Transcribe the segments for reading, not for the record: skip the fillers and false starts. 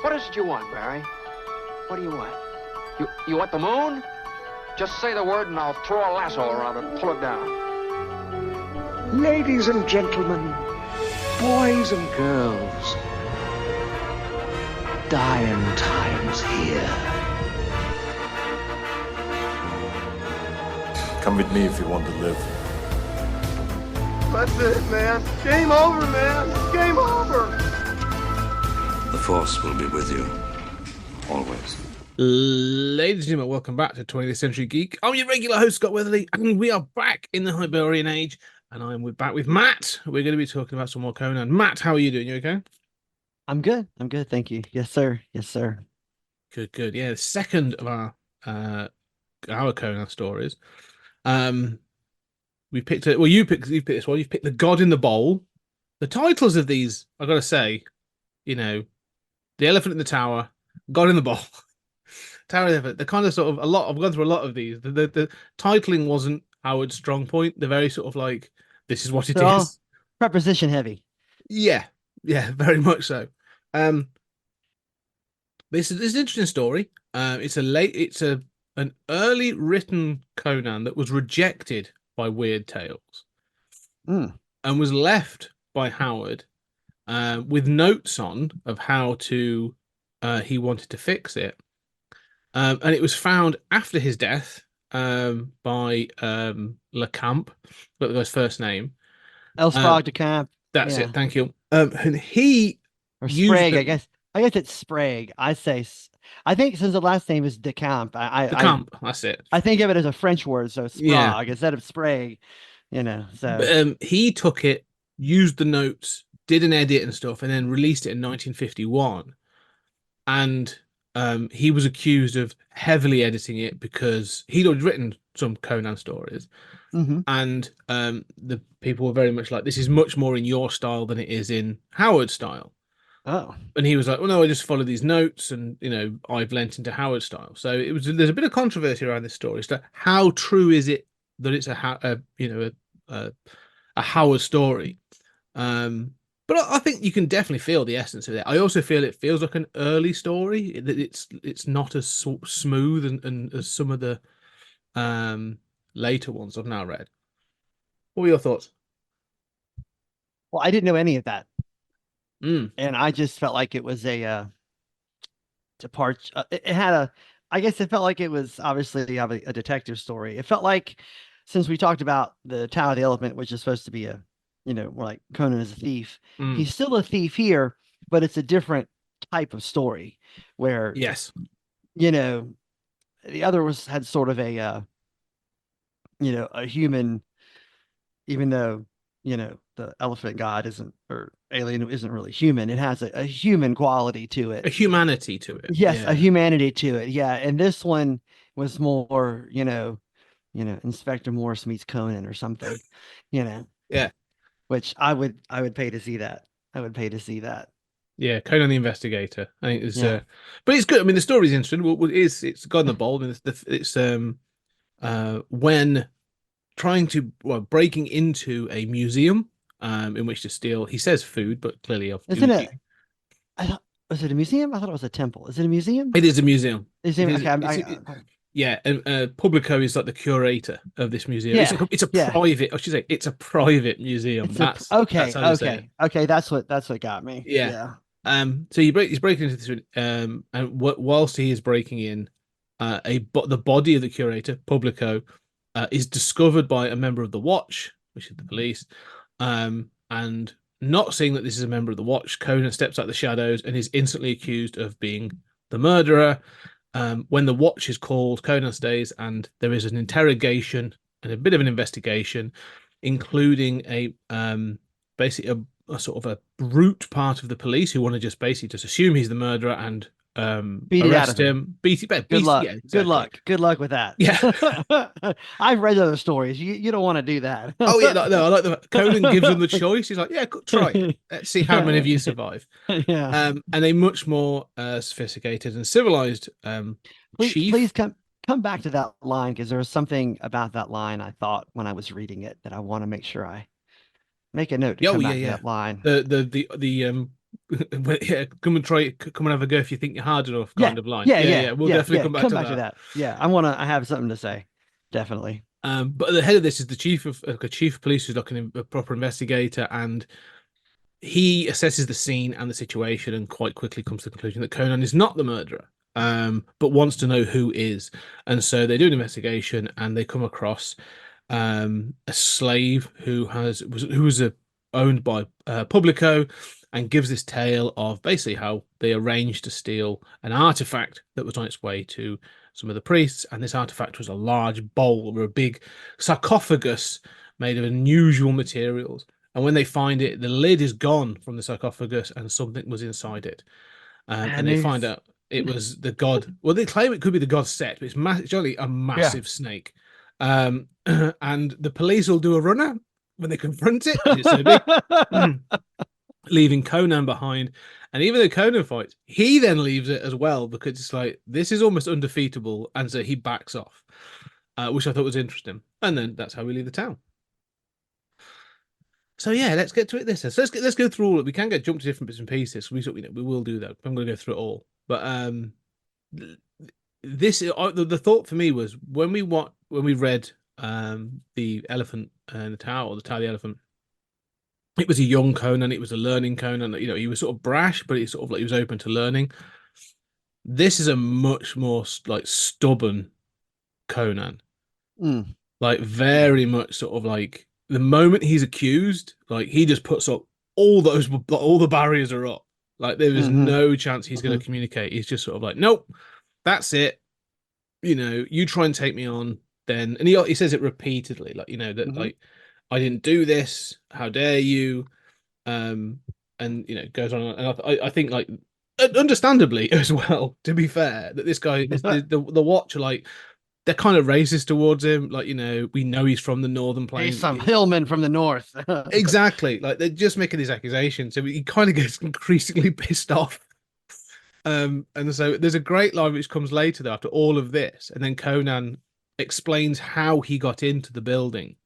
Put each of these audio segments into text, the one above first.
What is it you want, Barry? What do you want? You want the moon? Just say the word and I'll throw a lasso around it and pull it down. Ladies and gentlemen, boys and girls, dying times here. Come with me if you want to live. That's it, man. Game over, man. Game over. The Force will be with you, always. Ladies and gentlemen, welcome back to 20th Century Geek. I'm your regular host, Scott Weatherly, and we are back in the Barbarian Age, and I'm back with Matt. We're going to be talking about some more Conan. Matt, how are you doing? You okay? I'm good. Thank you. Yes, sir. Yes, sir. Good. Yeah, the second of our Conan stories. We picked it. Well, you picked this one. You've picked The God in the Bowl. The titles of these, I've got to say, The Elephant in the Tower, God in the Bowl. Tower of the Elephant. They're kind of sort of a lot. I've gone through a lot of these. The titling wasn't Howard's strong point. They're very sort of like, this is what it is. Preposition heavy. Yeah, very much so. This is an interesting story. It's an early written Conan that was rejected by Weird Tales, and was left by Howard with notes on of how to he wanted to fix it. And it was found after his death by LeCamp, but the guy's first name. Elsprog de Camp. That's it. Thank you. And he or Sprague, I guess. I guess it's Sprague. I think since the last name is de Camp, that's it. I think of it as a French word, so Sprague instead of Sprague. So but, he took it, used the notes, did an edit and stuff, and then released it in 1951. And he was accused of heavily editing it because he'd already written some Conan stories. And the people were very much like, this is much more in your style than it is in Howard's style. Oh. And he was like, well, no, I just follow these notes and, I've lent into Howard's style. So there's a bit of controversy around this story. So how true is it that it's a Howard story? But I think you can definitely feel the essence of it. I also feel it feels like an early story, that it's not as smooth and as some of the later ones I've now read. What were your thoughts? Well, I didn't know any of that. And I just felt like it was it had I guess it felt like it was obviously a detective story. It felt like, since we talked about the Tower of the Elephant, which is supposed to be more like Conan is a thief. He's still a thief here, but it's a different type of story where, yes, the other had sort of a human, even though, the elephant god isn't, or alien isn't really human. It has a human quality to it. A humanity to it. Yes, a humanity to it. Yeah. And this one was more, Inspector Morse meets Conan or something, Yeah. Which I would pay to see that. Yeah, Conan the Investigator. I think it's but it's good. I mean, the story's interesting. It's God in the Bowl. I mean, it's when breaking into a museum in which to steal, he says food, but clearly isn't it? Was it a museum? I thought it was a temple. Is it a museum? It is a museum. Yeah, and Publico is like the curator of this museum. It's a private. I should say it's a private museum. That's okay. That's what got me. Yeah. So he's breaking into this, and whilst he is breaking in, the body of the curator, Publico, is discovered by a member of the Watch, which is the police, and not seeing that this is a member of the Watch, Conan steps out the shadows and is instantly accused of being the murderer. When the Watch is called, Conan stays, and there is an interrogation and a bit of an investigation, including basically a sort of a brute part of the police who want to just assume he's the murderer and arrest him. Good luck. Yeah, exactly. Good luck with that. Yeah. I've read other stories. You don't want to do that. Oh yeah, no, I like the Conan gives them the choice. He's like, yeah, try it. Let's see how many of you survive. Yeah. And a much more sophisticated and civilized chief. Please come back to that line, because there was something about that line I thought when I was reading it that I want to make sure I make a note to come back to that line. The Yeah, come and have a go if you think you're hard enough, Yeah, kind of line. yeah, Yeah, yeah, yeah. We'll yeah, definitely yeah. come back Come to back to that. that. Yeah, I have something to say. Definitely. But at the head of this is the chief of like a chief of police who's like a proper investigator, and he assesses the scene and the situation, and quite quickly comes to the conclusion that Conan is not the murderer, but wants to know who is. And so they do an investigation, and they come across a slave who was owned by Publico, and gives this tale of basically how they arranged to steal an artifact that was on its way to some of the priests. And this artifact was a large bowl or a big sarcophagus made of unusual materials. And when they find it, the lid is gone from the sarcophagus, and something was inside it. And And they find it's out it was the god. Well, they claim it could be the god Set, but it's only a yeah. massive snake. And the police will do a runner when they confront it because it's so big, leaving Conan behind. And even though Conan fights, he then leaves it as well because it's like this is almost undefeatable, and so he backs off, which I thought was interesting. And then that's how we leave the town. So yeah, let's get to it. So let's go through all of it. We can get jumped to different bits and pieces. We will do that. I'm going to go through it all. But the thought for me was when we read the Elephant and the Tower, or the Tower of the Elephant. It was a young Conan. It was a learning Conan. You know, he was sort of brash, but he sort of like he was open to learning. This is a much more like stubborn Conan, Mm. like very much sort of like the moment he's accused, like he just puts up all the barriers are up. Like there is no chance he's going to communicate. He's just sort of like, nope, that's it. You know, you try and take me on, then, and he says it repeatedly, like that like I didn't do this. How dare you? And goes on, and I think like understandably as well. To be fair, that this guy is the Watch are like they're kind of racist towards him. Like we know he's from the Northern He's Plains. some hillman from the north. Exactly, like they're just making these accusations, so he kind of gets increasingly pissed off. And so there's a great line which comes later though, after all of this, and then Conan explains how he got into the building.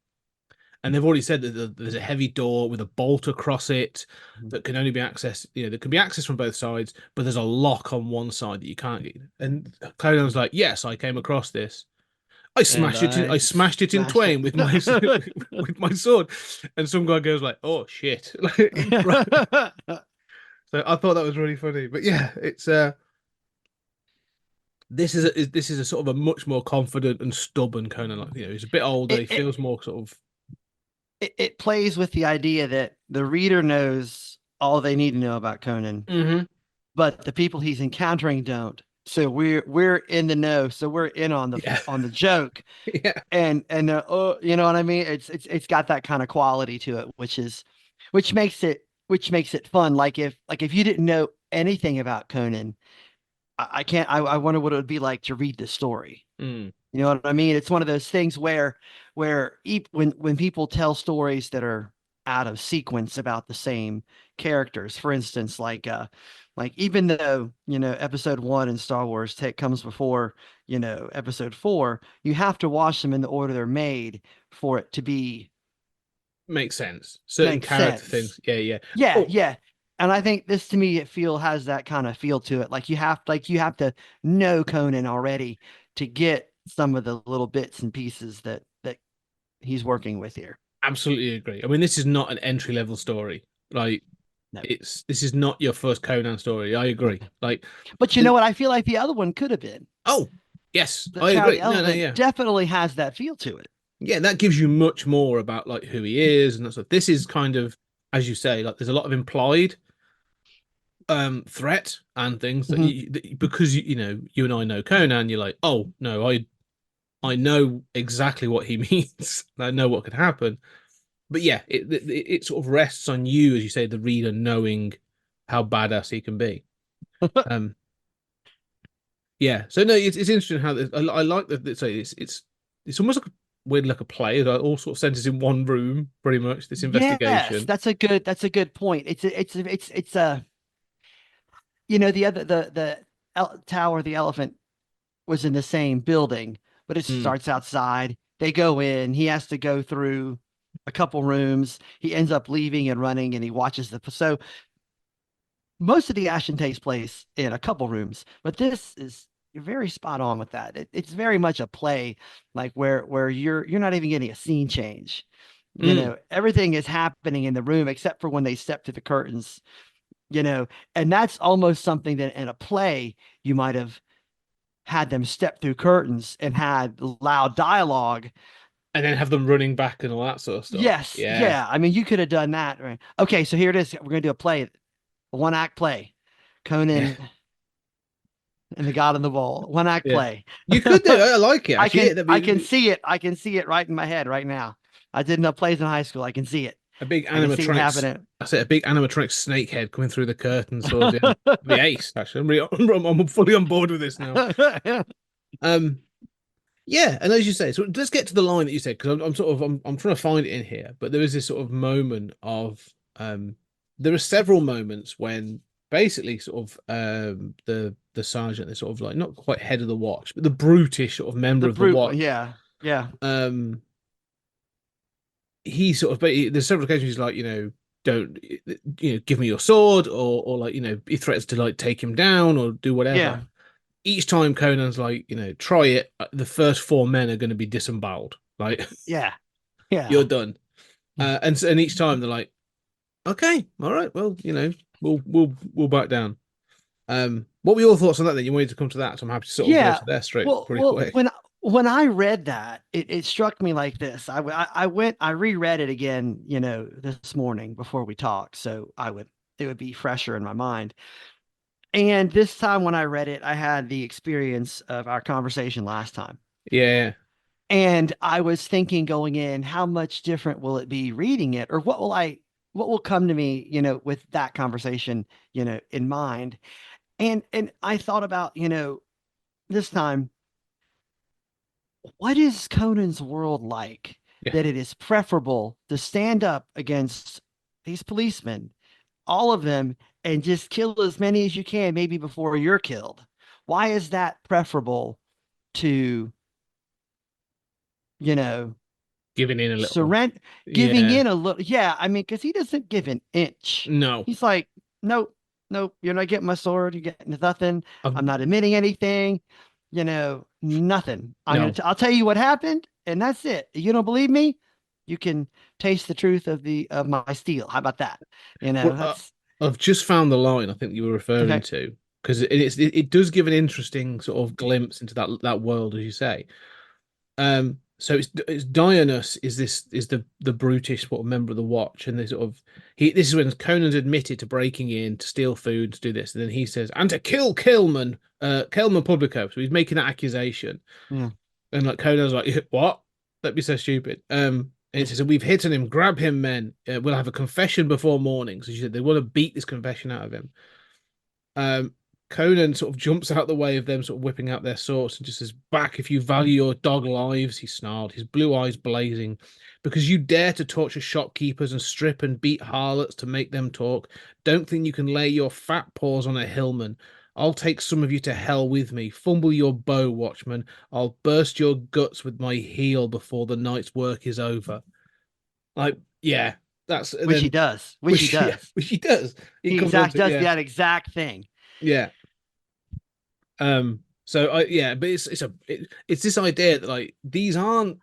And they've already said that there's a heavy door with a bolt across it that can only be accessed, that can be accessed from both sides, but there's a lock on one side that you can't get. And Conan's like, yes, I came across this. I smashed it in twain with my with my sword. And some guy goes like, oh shit. So I thought that was really funny. But yeah, it's this is a sort of a much more confident and stubborn Conan. Like, he's a bit older, he feels more sort of it plays with the idea that the reader knows all they need to know about Conan, but the people he's encountering don't. So we're in the know, so we're in on the joke, and you know what I mean. It's got that kind of quality to it, which makes it fun. Like if you didn't know anything about Conan, I wonder what it would be like to read the story. You know what I mean? It's one of those things where when people tell stories that are out of sequence about the same characters, for instance, like even though episode 1 in Star Wars comes before episode 4, you have to watch them in the order they're made for it to be makes sense. Certain character things, yeah. And I think this, to me, has that kind of feel to it. Like you have to know Conan already to get some of the little bits and pieces that he's working with here. Absolutely agree. I mean, this is not an entry level story. Like No. This is not your first Conan story. I agree. Like, but you know what? I feel like the other one could have been. Oh, yes, The I agree. No, definitely has that feel to it. Yeah, that gives you much more about like who he is and that stuff. This is kind of, as you say, like there's a lot of implied threat and things that because you and I know Conan, you're like, oh no, I know exactly what he means. I know what could happen. But yeah, it sort of rests on you, as you say, the reader knowing how badass he can be. Yeah. So no, it's interesting how I like that. It's almost like like a play. Like all sort of centers in one room, pretty much. This investigation. Yes, that's a good point. It's a the Tower of the Elephant was in the same building, but it starts outside. They go in. He has to go through a couple rooms. He ends up leaving and running, and he watches so most of the action takes place in a couple rooms, but this is you're very spot on with that. It's very much a play, like where you're not even getting a scene change. Mm. Everything is happening in the room except for when they step through the curtains. And that's almost something that in a play you might have had them step through curtains and had loud dialogue. And then have them running back and all that sort of stuff. Yes, Yeah. yeah. I mean, you could have done that. Right? Okay, so here it is. We're gonna do a one act play. Yeah. Conan and the God in the Wall, one act Yeah. play. You could do it. I like it I actually. can Yeah, that'd I be can see it. I can see it right in my head right now. I did enough plays in high school. I can see it. a big I can see it animatronics. happening. I said a big animatronic snake head coming through the curtains towards the end. The ace, actually. I'm fully on board with this now. Um, yeah, and as you say, so let's get to the line that you said because I'm trying to find it in here, but there is this sort of moment of there are several moments when basically sort of the sergeant, the sort of like not quite head of the watch, but the brutish sort of member The of the brute, watch. yeah, yeah, Um, he sort of there's several occasions he's like, don't give me your sword, or like, he threatens to like take him down or do whatever. yeah, Each time Conan's like, try it, the first four men are going to be disemboweled. Like, yeah, you're yeah. done. And each time they're like, okay, all right, well, we'll back down. What were your thoughts on that then? You wanted to come to that, so I'm happy to sort of go Yeah. to there straight Well, pretty well, quick. when I read that, it struck me like this. I reread it again, this morning before we talked, so it would be fresher in my mind. And this time when I read it, I had the experience of our conversation last time. Yeah, And I was thinking going in, how much different will it be reading it, or what will come to me, with that conversation, in mind. And I thought about, this time, what is Conan's world like yeah. that it is preferable to stand up against these policemen, all of them, and just kill as many as you can, maybe before you're killed? Why is that preferable to, you know, Giving in a little. surrender, giving Yeah, in a little? Yeah, I mean, because he doesn't give an inch. no. He's like, nope, nope, you're not getting my sword. You're getting nothing. I've, I'm not admitting anything. Nothing. no. I'll tell you what happened, and that's it. You don't believe me? You can taste the truth of my steel. How about that? Well, That's I've just found the line I think you were referring okay. to because it does give an interesting sort of glimpse into that world, as you say. So it's Dionysus is the brutish sort of member of the watch, and they sort of this is when Conan's admitted to breaking in to steal food to do this, and then he says, and to kill Kelman Publico. So he's making that accusation, Yeah. and like Conan's like, what? That'd be so stupid. And it says, we've hit on him. Grab him, men. We'll have a confession before morning. So she said they want to beat this confession out of him. Um, Conan sort of jumps out the way of them sort of whipping out their swords and just says, back if you value your dog lives, he snarled, his blue eyes blazing. Because you dare to torture shopkeepers and strip and beat harlots to make them talk. Don't think you can lay your fat paws on a hillman. I'll take some of you to hell with me. Fumble your bow, watchman. I'll burst your guts with my heel before the night's work is over. Like, yeah, that's and Which he then does. Which he yeah, does. which he does. He He comes on exact to does yeah, that exact thing. yeah. So but it's this idea that like these aren't.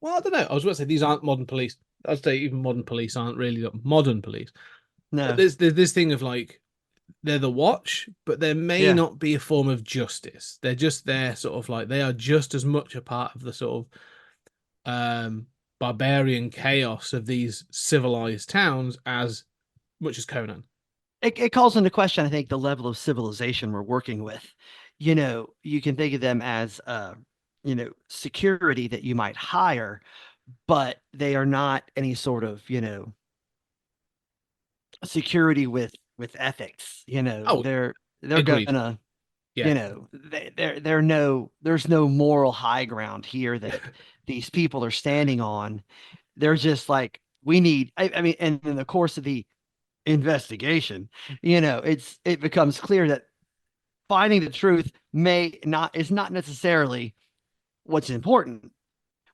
Well, I don't know. I was about to say these aren't modern police. I'd say even modern police aren't really modern police. But No. there's this thing of like they're the watch, but there may Yeah. not be a form of justice. They're just there, sort of like they are just as much a part of the sort of barbarian chaos of these civilized towns as much as Conan. It calls into question, I think, the level of civilization we're working with. You can think of them as security that you might hire, but they are not any sort of, security with ethics. Oh, They're agreed. gonna, Yeah. there's no moral high ground here that these people are standing on. They're just like, we need, I mean, and in the course of the investigation, it becomes clear that finding the truth is not necessarily what's important.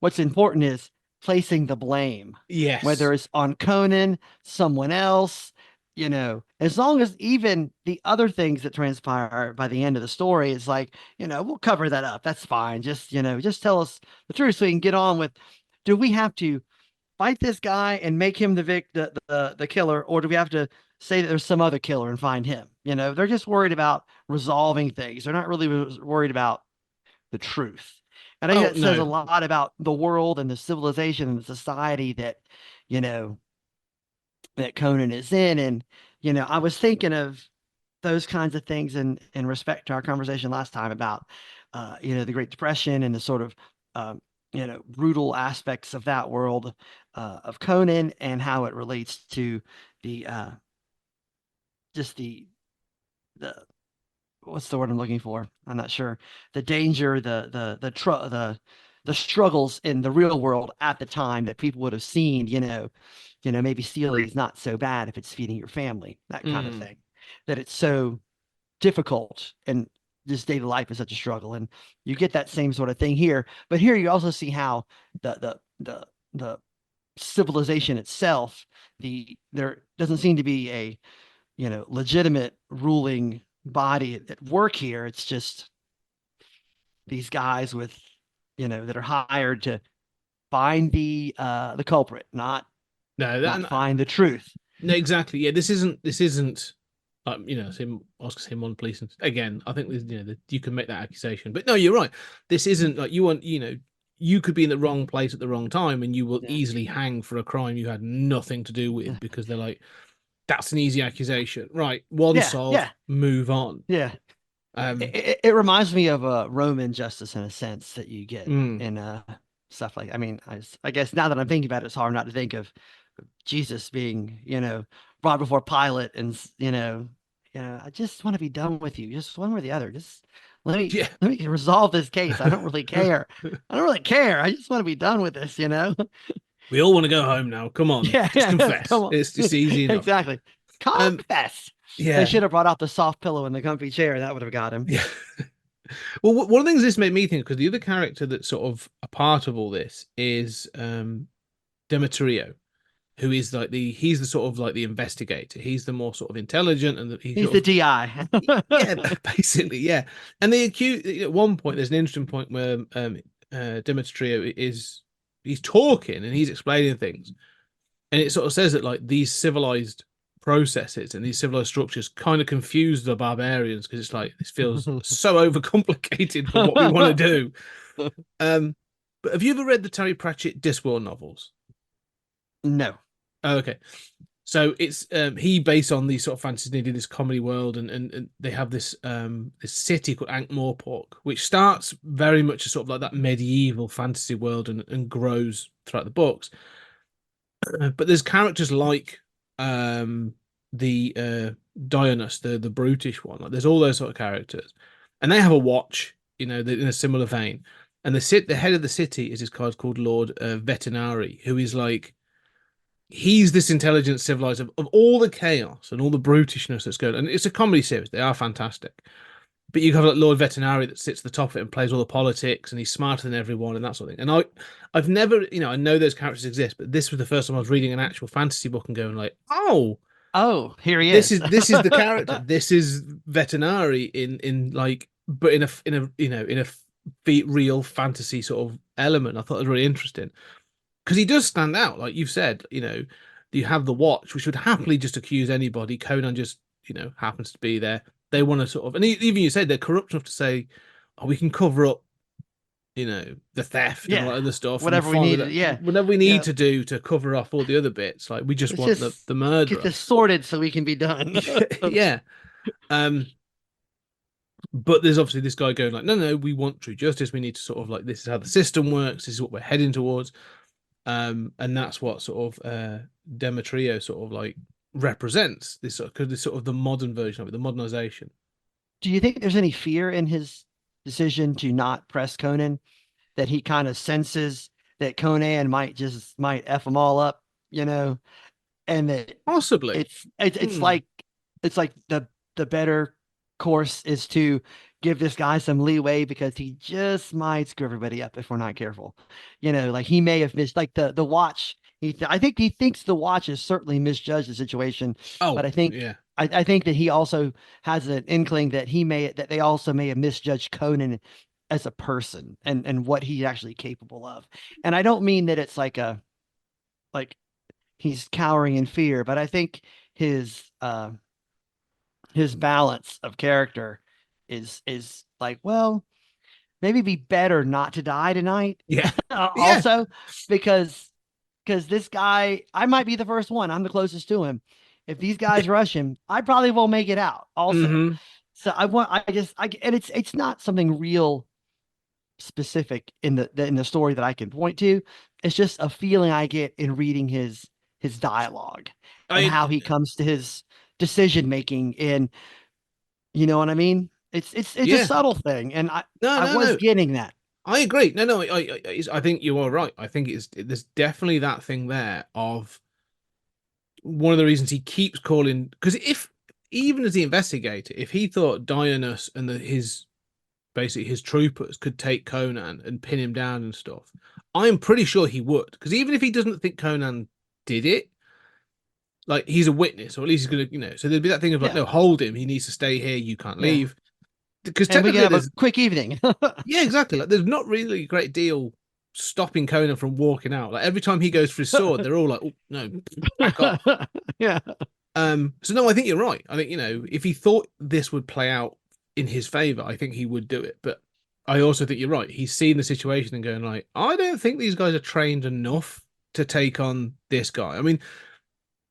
What's important is placing the blame, whether Yes. it's on Conan, someone else. as long as even the other things that transpire by the end of the story, it's like, we'll cover that up. That's fine. Just tell us the truth so we can get on with, do we have to fight this guy and make him the killer, or do we have to say that there's some other killer and find him? They're just worried about resolving things. They're not really worried about the truth. And I think that says a lot about the world and the civilization and the society that, that Conan is in. And, I was thinking of those kinds of things in respect to our conversation last time about, the Great Depression and the sort of, brutal aspects of that world of Conan and how it relates to the, just the what's the word I'm looking for? I'm not sure. The danger, the struggles in the real world at the time that people would have seen, maybe stealing is not so bad if it's feeding your family, that kind of thing. That it's so difficult and this daily life is such a struggle. And you get that same sort of thing here. But here you also see how the civilization itself, there doesn't seem to be a legitimate ruling body at work here. It's just these guys with that are hired to find the culprit, not find the truth. No, exactly. Yeah, this isn't Oscar Simon police. Again, I think you can make that accusation, but no, you're right. This isn't like you could be in the wrong place at the wrong time and you will easily hang for a crime you had nothing to do with because they're like, that's an easy accusation, right? One solved, move on. Yeah. It reminds me of Roman justice in a sense that you get in stuff like, I guess now that I'm thinking about it, it's hard not to think of Jesus being, brought before Pilate and, I just want to be done with you. Just one or the other. Just let me resolve this case. I don't really care. I just want to be done with this, We all want to go home now. Come on. Just confess. Come on. It's just easy enough. Exactly. Confess. Yeah. They should have brought out the soft pillow and the comfy chair. That would have got him. Yeah. Well, one of the things this made me think, because the other character that's sort of a part of all this is Demetrio, who is like he's the sort of like the investigator. He's the more sort of intelligent and he's the DI. Yeah, basically, yeah. And they accuse at one point. There's an interesting point where Demetrio he's talking and he's explaining things, and it sort of says that like these civilized processes and these civilized structures kind of confuse the barbarians because it's like this feels so overcomplicated for what we want to do. But have you ever read the Terry Pratchett Discworld novels? No. Oh, okay. So it's he based on these sort of fantasies. They did this comedy world, and they have this this city called Ankh-Morpork, which starts very much sort of like that medieval fantasy world and grows throughout the books. But there's characters like the Dionys, the brutish one. Like there's all those sort of characters, and they have a watch, in a similar vein. And the head of the city is this guy called Lord Vetinari, who is like, he's this intelligent civilizer of all the chaos and all the brutishness that's going on. And it's a comedy series. They are fantastic. But you have like Lord Vetinari that sits at the top of it and plays all the politics, and he's smarter than everyone and that sort of thing. And I've never, I know those characters exist, but this was the first time I was reading an actual fantasy book and going like, oh, here he is. This is the character. This is Vetinari in like, but in a real fantasy sort of element. I thought it was really interesting because he does stand out. Like you've said, you have the watch, which would happily just accuse anybody. Conan just, happens to be there. They want to sort of, and even you said they're corrupt enough to say, oh, we can cover up, the theft and all that other stuff. Whatever we need, whatever we need to do to cover up all the other bits. Like we just want the murderer. Get this sorted so we can be done. Yeah. But there's obviously this guy going like, no, we want true justice. We need to sort of like, this is how the system works. This is what we're heading towards. And that's what sort of Demetrio sort of like represents this sort of the modern version of it, the modernization. Do you think there's any fear in his decision to not press Conan, that he kind of senses that Conan might F them all up, and that possibly it's like the better course is to give this guy some leeway because he just might screw everybody up if we're not careful. Like he may have missed, like the watch I think he thinks the watch has certainly misjudged the situation, but Oh, I think yeah. I think that he also has an inkling that that they also may have misjudged Conan as a person and what he's actually capable of. And I don't mean that it's like he's cowering in fear, but I think his his balance of character is like, well, maybe be better not to die tonight. Yeah. Yeah. Also, because this guy, I might be the first one. I'm the closest to him. If these guys rush him, I probably won't make it out. Also, Hmm. so and it's not something real specific in the story that I can point to. It's just a feeling I get in reading his dialogue and I how he comes to his decision making. And you know what I mean? It's a yeah. subtle thing, and No, I no, was no. getting that. I agree. No, no. I think you are right. I think there's definitely that thing there of one of the reasons he keeps calling, because if even as the investigator, if he thought Dionysus and his basically his troopers could take Conan and pin him down and stuff, I'm pretty sure he would. Because even if he doesn't think Conan did it, like he's a witness, or at least he's gonna, So there'd be that thing of like, Yeah, no, hold him. He needs to stay here. You can't yeah, leave. Because and we can technically, have a there's quick evening. yeah, exactly. Like there's not really a great deal stopping Conan from walking out. Like every time he goes for his sword, they're all like, "Oh no, back off." Yeah, So no, I think you're right. I think, if he thought this would play out in his favor, I think he would do it. But I also think you're right. He's seen the situation and going like, I don't think these guys are trained enough to take on this guy. I mean,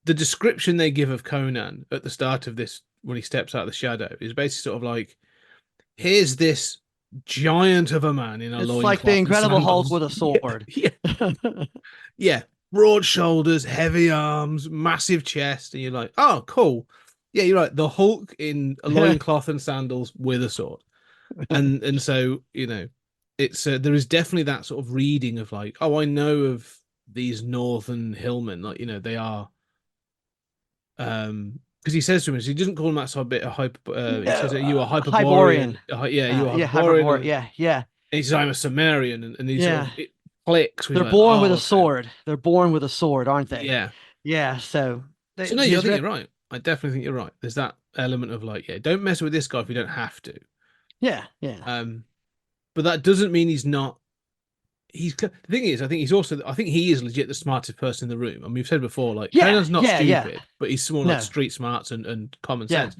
the description they give of Conan at the start of this when he steps out of the shadow is basically sort of like, here's this giant of a man in a it's like the loincloth and Incredible Hulk sandals. with a Yeah, sword. yeah, yeah. Broad shoulders, heavy arms, massive chest, and you're like, oh, cool. Yeah, you're right. The Hulk in a loincloth and sandals with a sword, and so it's there is definitely that sort of reading of like, oh, I know of these northern hillmen, like they are, because he says to him, he doesn't call him that sort of bit of hyper. He says, "Are you a Hyperborean. Hyperborean? Yeah, you are Yeah, Hyperborean." And Yeah, yeah, he says, "I'm a Sumerian," and he sort yeah. of it clicks. He's They're like, born with "Oh, a okay, sword. They're born with a sword, aren't they? yeah." Yeah. So So no, I his think rep. you're right. I definitely think you're right. There's that element of like, yeah, don't mess with this guy if you don't have to. Yeah, yeah, Um, but that doesn't mean he's not. The thing is, I think he is legit the smartest person in the room. And we've said before, like yeah, Conan's not yeah, yeah. stupid, but he's more like No, street smarts and common yeah. sense.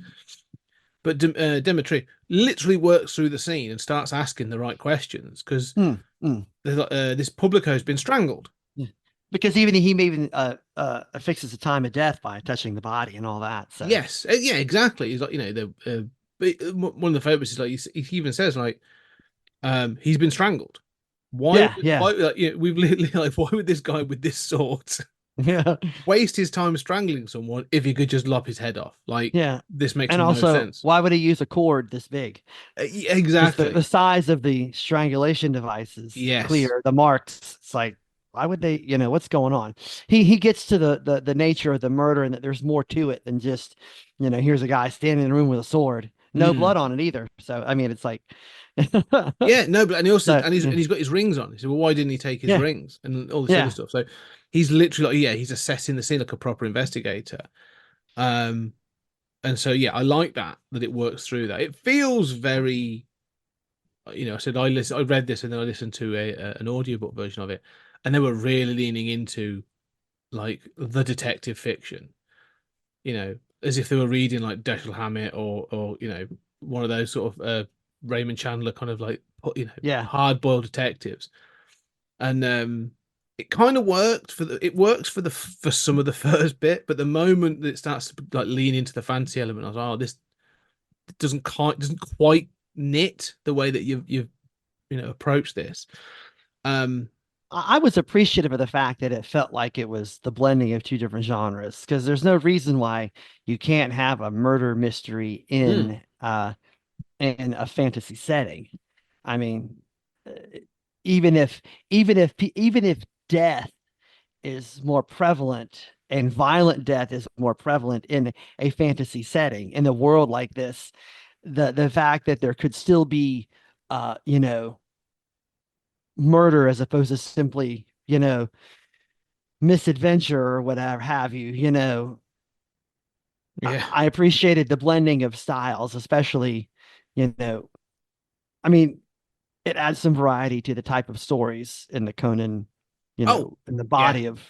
But Dimitri literally works through the scene and starts asking the right questions because Mm, mm. this Publico has been strangled. Yeah. Because he may even fixes the time of death by touching the body and all that. So Yes, yeah, exactly. He's like, one of the favorites is like he even says like, he's been strangled. Why? yeah, yeah, Why? Like, we've literally like, why would this guy with this sword yeah, waste his time strangling someone if he could just lop his head off? Like, yeah. this makes And no also, sense. why would he use a cord this big? Yeah, Because exactly. the size of the strangulation device is Yes. clear. The marks, it's like, why would they, what's going on? He gets to the nature of the murder and that there's more to it than just, here's a guy standing in a room with a sword. No Mm. blood on it either. So I mean it's like Yeah, no, but and he also so, and he's got his rings on. He said, well, why didn't he take his yeah, rings and all this other yeah. stuff? So he's literally like, yeah, he's assessing the scene like a proper investigator. Um, and so yeah, I like that it works through that. It feels very, I said I read this and then I listened to an audiobook version of it, and they were really leaning into like the detective fiction, as if they were reading like Dashiell Hammett or one of those sort of Raymond Chandler kind of like Yeah. hard boiled detectives, and it kind of worked for some of the first bit, but the moment that it starts to like lean into the fantasy element, I was like, oh, this doesn't quite knit the way that you've approached this. I was appreciative of the fact that it felt like it was the blending of two different genres because there's no reason why you can't have a murder mystery in a fantasy setting. I mean, uh, even if death is more prevalent and violent death is more prevalent in a fantasy setting in a world like this, the fact that there could still be murder as opposed to simply misadventure or whatever have you. Yeah. I appreciated the blending of styles, especially, you know, I mean, it adds some variety to the type of stories in the Conan, Oh, in the yeah. body of,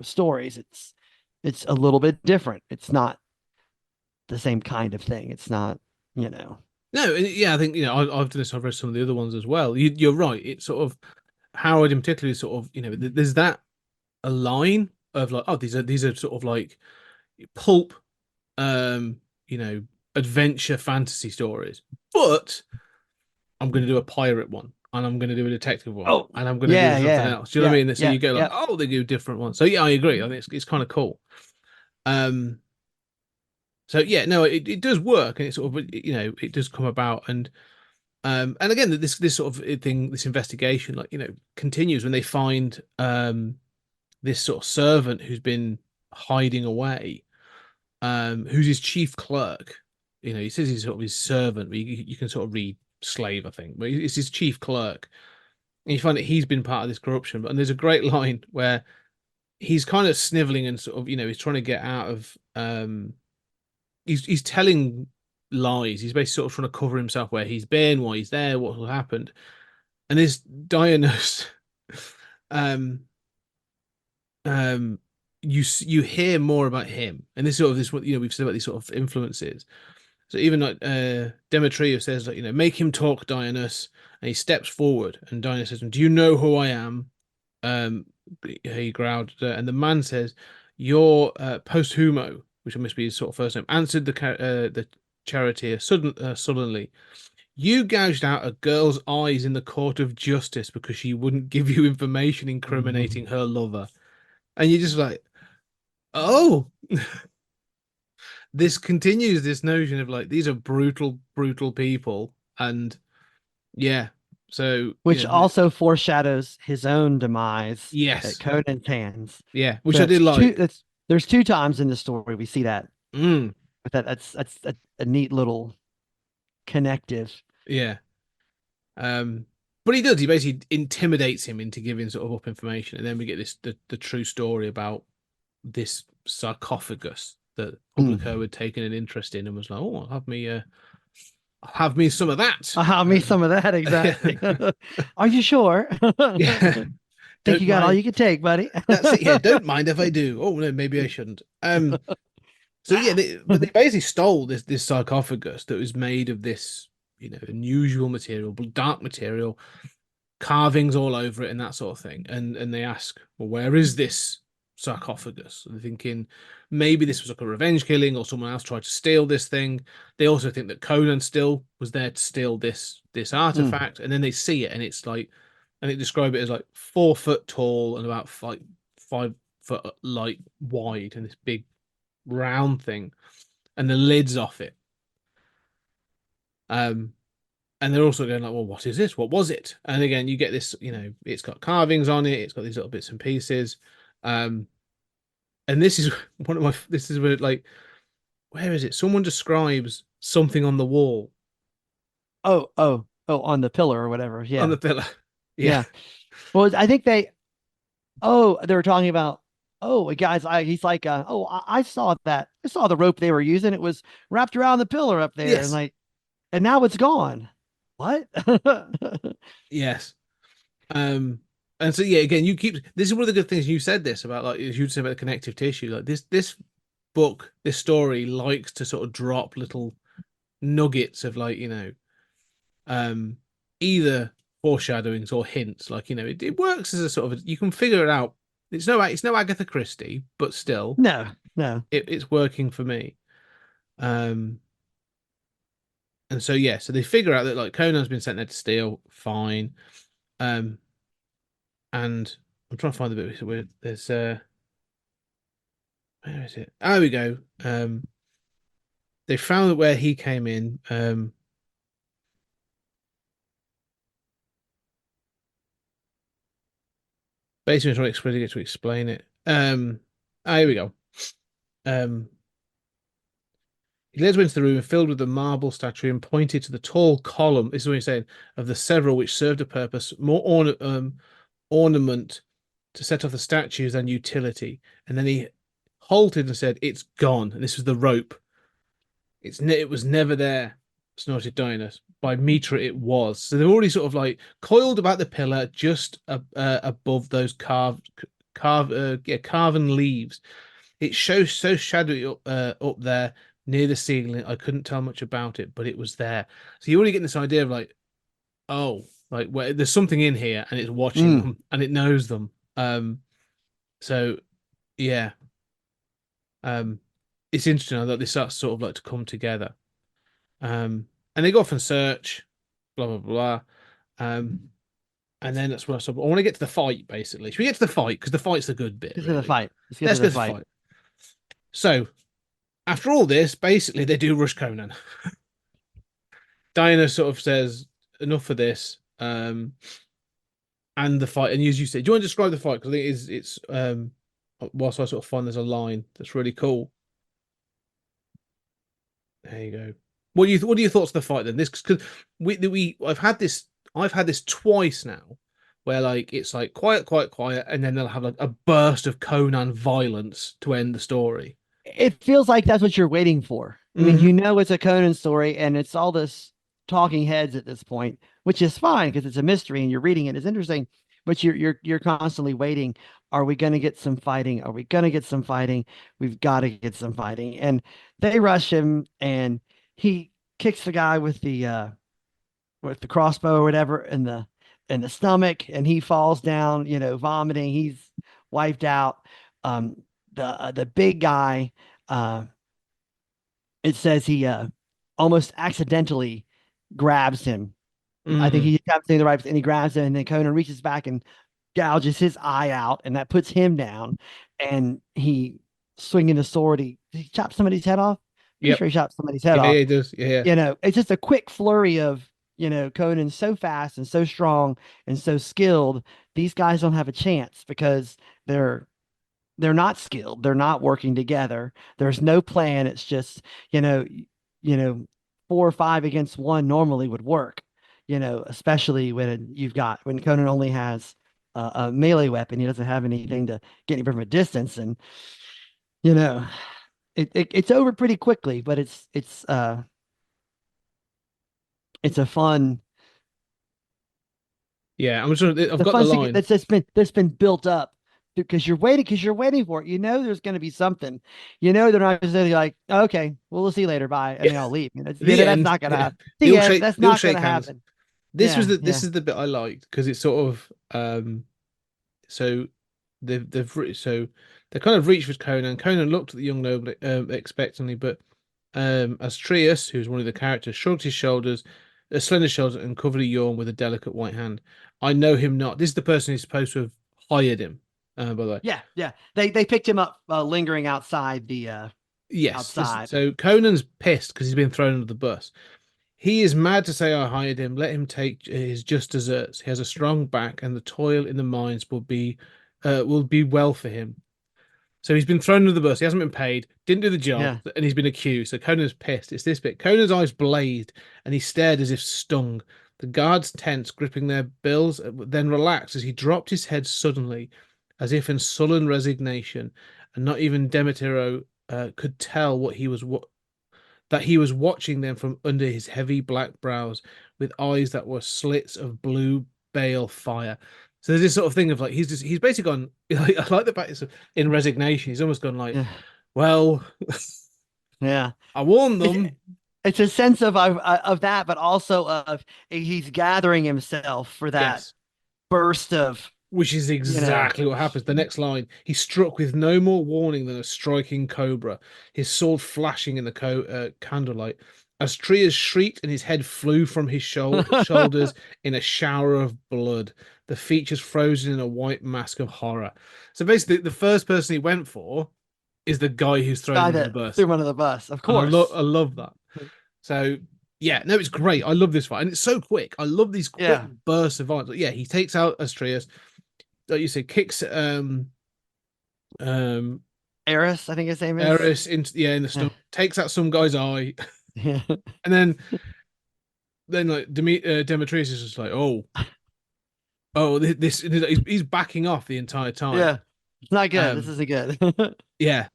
stories. It's a little bit different. It's not the same kind of thing. It's not, you know. No, yeah, I think I've done this. I've read some of the other ones as well. You're right. It's sort of Howard in particular is sort of there's that a line of like, oh, these are sort of like pulp, um, you know, adventure fantasy stories, but I'm going to do a pirate one, and I'm going to do a detective one, Oh, and I'm going to do yeah, something yeah, else. Do you know what yeah, I mean? So yeah, you go like, yeah. oh, they do different ones. So yeah, I agree. I think it's kind of cool. Um, so yeah, no, it does work, and it sort of it does come about, and again this sort of thing, this investigation, like continues when they find this sort of servant who's been hiding away, who's his chief clerk. He says he's sort of his servant, but you can sort of read slave, I think, but it's his chief clerk. And you find that he's been part of this corruption. And there's a great line where he's kind of sniveling and sort of, he's trying to get out of he's telling lies. He's basically sort of trying to cover himself, where he's been, why he's there, what happened. And this Dionysus, um um you hear more about him, and this sort of this what we've said about these sort of influences. So even like Demetrius says, like, make him talk, Dionysus, and he steps forward, and Dionysus says, do you know who I am? um he growled, and the man says, "Your posthumo," which must be his sort of first name, answered the charioteer suddenly. You gouged out a girl's eyes in the court of justice because she wouldn't give you information incriminating her lover. And you're just like, oh, this continues this notion of like, these are brutal, brutal people. And yeah, so, Which also foreshadows his own demise at yes, Conan's hands. yeah, So which I did like. there's two times in the story we see that. Mm, But that's a neat little connective. yeah. But he does. He basically intimidates him into giving sort of up information, and then we get the true story about this sarcophagus that Publico had taken an interest in, and was like, "Oh, I'll have me some of that." Me some of that, exactly. Are you sure? Yeah, Think don't you got all mind. you can take, buddy. That's it. Yeah, don't mind if I do. Oh no, maybe I shouldn't. So yeah, but they basically stole this sarcophagus that was made of this, unusual material, dark material, carvings all over it and that sort of thing. And they ask, well, where is this sarcophagus? And they're thinking maybe this was like a revenge killing, or someone else tried to steal this thing. They also think that Conan still was there to steal this artifact. And then they see it, and it's like, and they describe it as like 4 foot tall and about 5 foot like wide, and this big round thing, and the lid's off it. And they're also going like, well, what is this? What was it? And again, you get this, it's got carvings on it. It's got these little bits and pieces. And this is this is where, like, where is it? Someone describes something on the wall. On the pillar or whatever. Yeah. On the pillar. Yeah. Well, I think they were talking about, guys, he's like, I saw that. I saw the rope they were using. It was wrapped around the pillar up there. Yes. And now it's gone. What? Yes. And so yeah, again, this is one of the good things you said this about, like, as you said about the connective tissue. Like this book, this story likes to sort of drop little nuggets of, like, either foreshadowings or hints. Like, it works as a sort of, you can figure it out. It's no Agatha Christie, but still, no, it's working for me. And so yeah, so they figure out that, like, Conan's been sent there to steal. Fine. And I'm trying to find the bit where there's where is it? There we go. They found that where he came in. Basically, trying to explain it. Here we go. He led us into the room filled with the marble statue and pointed to the tall column. This is what he's saying, of the several which served a purpose, more ornament to set off the statues and utility. And then he halted and said, "It's gone." And this was the rope. It was never there, snorted Dionysus. By Mitra, it was. So they're already sort of like coiled about the pillar, just above those carven leaves. It shows so shadowy up there near the ceiling. I couldn't tell much about it, but it was there. So you already get this idea of like, oh, like where there's something in here, and it's watching them, and it knows them. So yeah, it's interesting that this starts sort of like to come together. And they go off and search, blah blah blah. And then that's where I want to get to the fight. Basically, should we get to the fight because the fight's the good bit? Let's get to the fight. Let's get to the fight. So, after all this, basically they do rush Conan. Diana sort of says, "Enough of this." And the fight, and as you said, do you want to describe the fight? Because I think it's whilst I sort of find there's a line that's really cool. There you go. What are your thoughts of the fight then? This because I've had this twice now, where like it's like quiet, and then they'll have like a burst of Conan violence to end the story. It feels like that's what you're waiting for. I mean, you know, it's a Conan story, and it's all this talking heads at this point, which is fine because it's a mystery and you're reading it. It's interesting, but you're constantly waiting. Are we going to get some fighting? Are we going to get some fighting? We've got to get some fighting. And they rush him, and he kicks the guy with the crossbow or whatever in the stomach, and he falls down, you know, vomiting. He's wiped out. The big guy, it says he almost accidentally grabs him. I think he taps in the right, and he grabs him, and then Conan reaches back and gouges his eye out, and that puts him down. And he swinging the sword, he chops somebody's head off. Yeah, sure he chops somebody's head off. Yeah, he does. Yeah, you know, it's just a quick flurry of, you know, Conan's so fast and so strong and so skilled. These guys don't have a chance because they're not skilled. They're not working together. There's no plan. It's just, you know, 4 or 5 against 1 normally would work, you know, especially when Conan only has a melee weapon. He doesn't have anything to get him from a distance. And, you know, it's over pretty quickly, but it's a fun. Yeah, I'm sure I've got the line that's been built up because you're waiting for it. You know, there's going to be something. You know, they're not just like, okay, well, we'll see you later, bye, and then I'll leave. You know, that's not going to happen. That's not going to happen. This is the bit I liked because it's sort of so they kind of reached with Conan. Conan looked at the young noble expectantly, but Astrius, who's one of the characters, shrugged his shoulders, a slender shoulder, and covered a yawn with a delicate white hand. I know him not. This is the person who's supposed to have hired him. By the way, yeah. They picked him up lingering outside the outside. So Conan's pissed because he's been thrown under the bus. He is mad to say I hired him. Let him take his just deserts. He has a strong back, and the toil in the mines will be well for him. So he's been thrown under the bus. He hasn't been paid, didn't do the job, and he's been accused. So Conan's pissed. It's this bit. Conan's eyes blazed, and he stared as if stung. The guards tense, gripping their bills, then relaxed as he dropped his head suddenly, as if in sullen resignation, and not even Demetrio could tell that he was watching them from under his heavy black brows with eyes that were slits of blue bale fire. So there's this sort of thing of like he's basically gone. Like, I like the fact in resignation. He's almost gone like, well, yeah, I warned them. It's a sense of that, but also of he's gathering himself for that burst of. Which is exactly what happens. The next line, he struck with no more warning than a striking cobra, his sword flashing in the candlelight. As Trias shrieked and his head flew from his shoulders in a shower of blood, the features frozen in a white mask of horror. So basically, the first person he went for is the guy who's thrown under the bus. Threw him under the bus, of course. I love that. So yeah, no, it's great. I love this fight, and it's so quick. I love these quick bursts of violence. Yeah, he takes out Astrius. Like you said, kicks Eris, I think his name is. Eris in the stomach, takes out some guy's eye. Yeah. And then like Demetrius is just like, oh, Oh, this he's backing off the entire time. Yeah, it's not good. This Um, isn't good. yeah.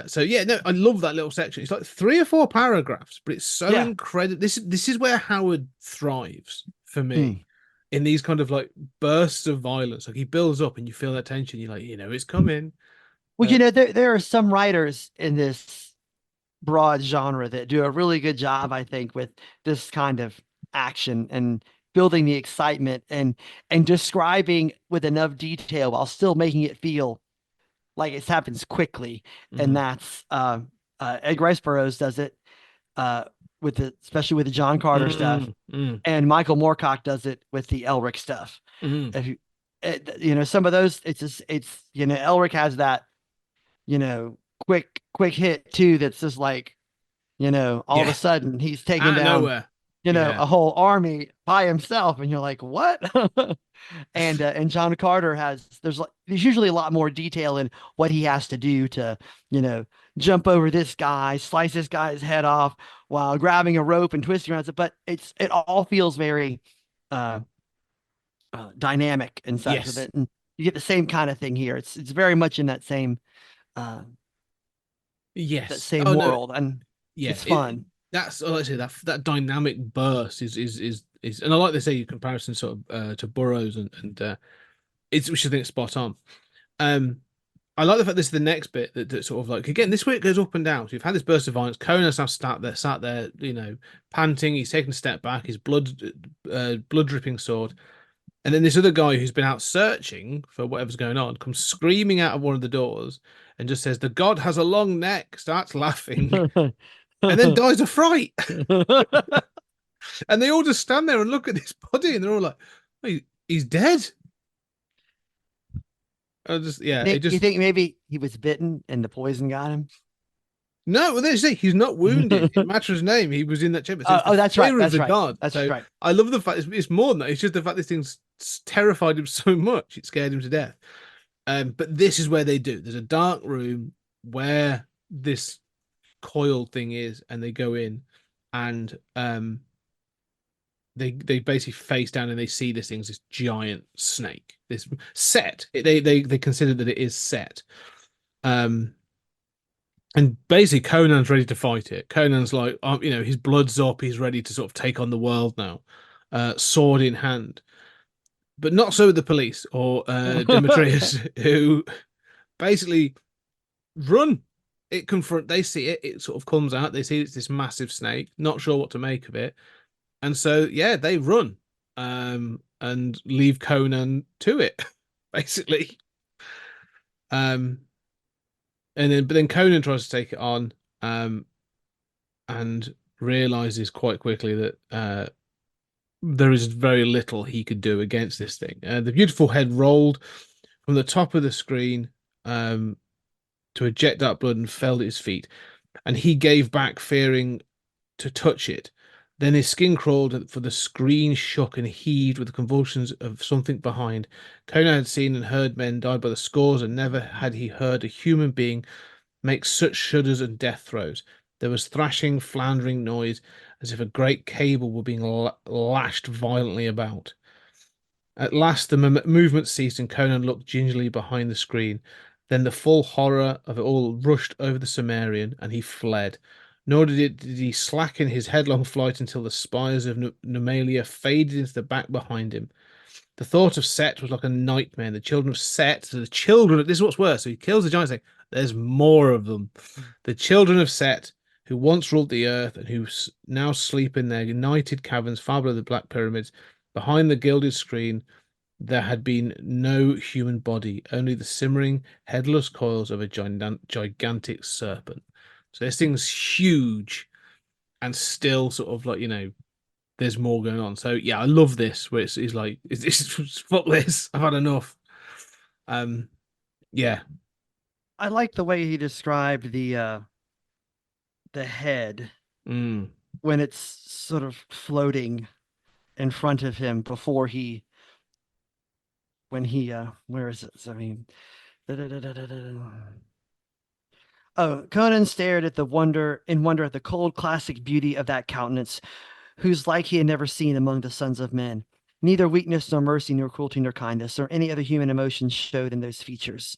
So yeah, no, I love that little section. It's like 3 or 4 paragraphs, but it's so Yeah. incredible. This is where Howard thrives for Mm. me in these kind of like bursts of violence. Like he builds up and you feel that tension. You're like, it's coming. Well, Uh, there are some writers in this broad genre that do a really good job, I think, with this kind of action and building the excitement and describing with enough detail while still making it feel like it happens quickly. And mhm. that's Ed Rice Burroughs does it uh, with especially with the John Carter stuff, Mm, mm, and Michael Moorcock does it with the Elric stuff. mm. If some of those, Elric has that quick hit too. That's just like all of a Yeah, sudden he's taking out of down nowhere. Yeah. a whole army by himself, and you're like, what? And John Carter there's usually a lot more detail in what he has to do to jump over this guy, slice this guy's head off while grabbing a rope and twisting around it. But it all feels very uh, dynamic and such with Yes. it, and you get the same kind of thing here. It's very much in uh, that Yes. same Oh no. world, and Yeah. it's fun. That's like I say that dynamic burst is, and I like to say your comparison sort of to Burroughs and it's which I think is spot on. Um, I like the fact this is the next bit that sort of like again this way it goes up and down. So you've had this burst of violence. Conan's now sat there, panting. He's taking a step back. His blood dripping sword, and then this other guy who's been out searching for whatever's going on comes screaming out of one of the doors and just says, "The god has a long neck." Starts laughing and then dies of fright. And they all just stand there and look at this body, and they're all like, oh, "He's dead." I just yeah, it You just think maybe he was bitten and the poison got him? no. Well, they say he's not wounded. In Matra's name, he was in that chamber. So it's the That's right. fear of That's the right. god. That's So right. I love the fact it's more than that. It's just the fact this thing's terrified him so much it scared him to death. But this is where they do. There's a dark room where this coiled thing is, and they go in, and they basically face down and they see this thing's this giant snake. This set. They consider that it is set. Um, and basically Conan's ready to fight it. Conan's like, his blood's up. He's ready to sort of take on the world now, sword in hand. But not so with the police or Demetrius, who basically run. They see it. It sort of comes out. They see it's this massive snake. Not sure what to make of it. And so, yeah, they run and leave Conan to it, basically. But then Conan tries to take it on and realizes quite quickly that there is very little he could do against this thing. The beautiful head rolled from the top of the screen to eject that blood and fell at his feet. And he gave back, fearing to touch it. Then his skin crawled, for the screen shook and heaved with the convulsions of something behind. Conan had seen and heard men die by the scores, and never had he heard a human being make such shudders and death throes. There was thrashing, floundering noise, as if a great cable were being lashed violently about. At last the movement ceased, and Conan looked gingerly behind the screen. Then the full horror of it all rushed over the Cimmerian, and he fled. Nor did he slacken his headlong flight until the spires of Numalia faded into the back behind him. The thought of Set was like a nightmare. The children of Set, so the children, this is what's worse. So he kills the giants, like, there's more of them. The children of Set, who once ruled the earth and who now sleep in their united caverns far below the Black Pyramids, behind the gilded screen, there had been no human body, only the simmering, headless coils of a gigantic serpent. So this thing's huge and still sort of like, there's more going on. So yeah, I love this where it's like, fuck this. I've had enough. Yeah. I like the way he described the head when it's sort of floating in front of him before where is it? I mean, oh, Conan stared at wonder at the cold classic beauty of that countenance, whose like he had never seen among the sons of men. Neither weakness nor mercy nor cruelty nor kindness or any other human emotion showed in those features.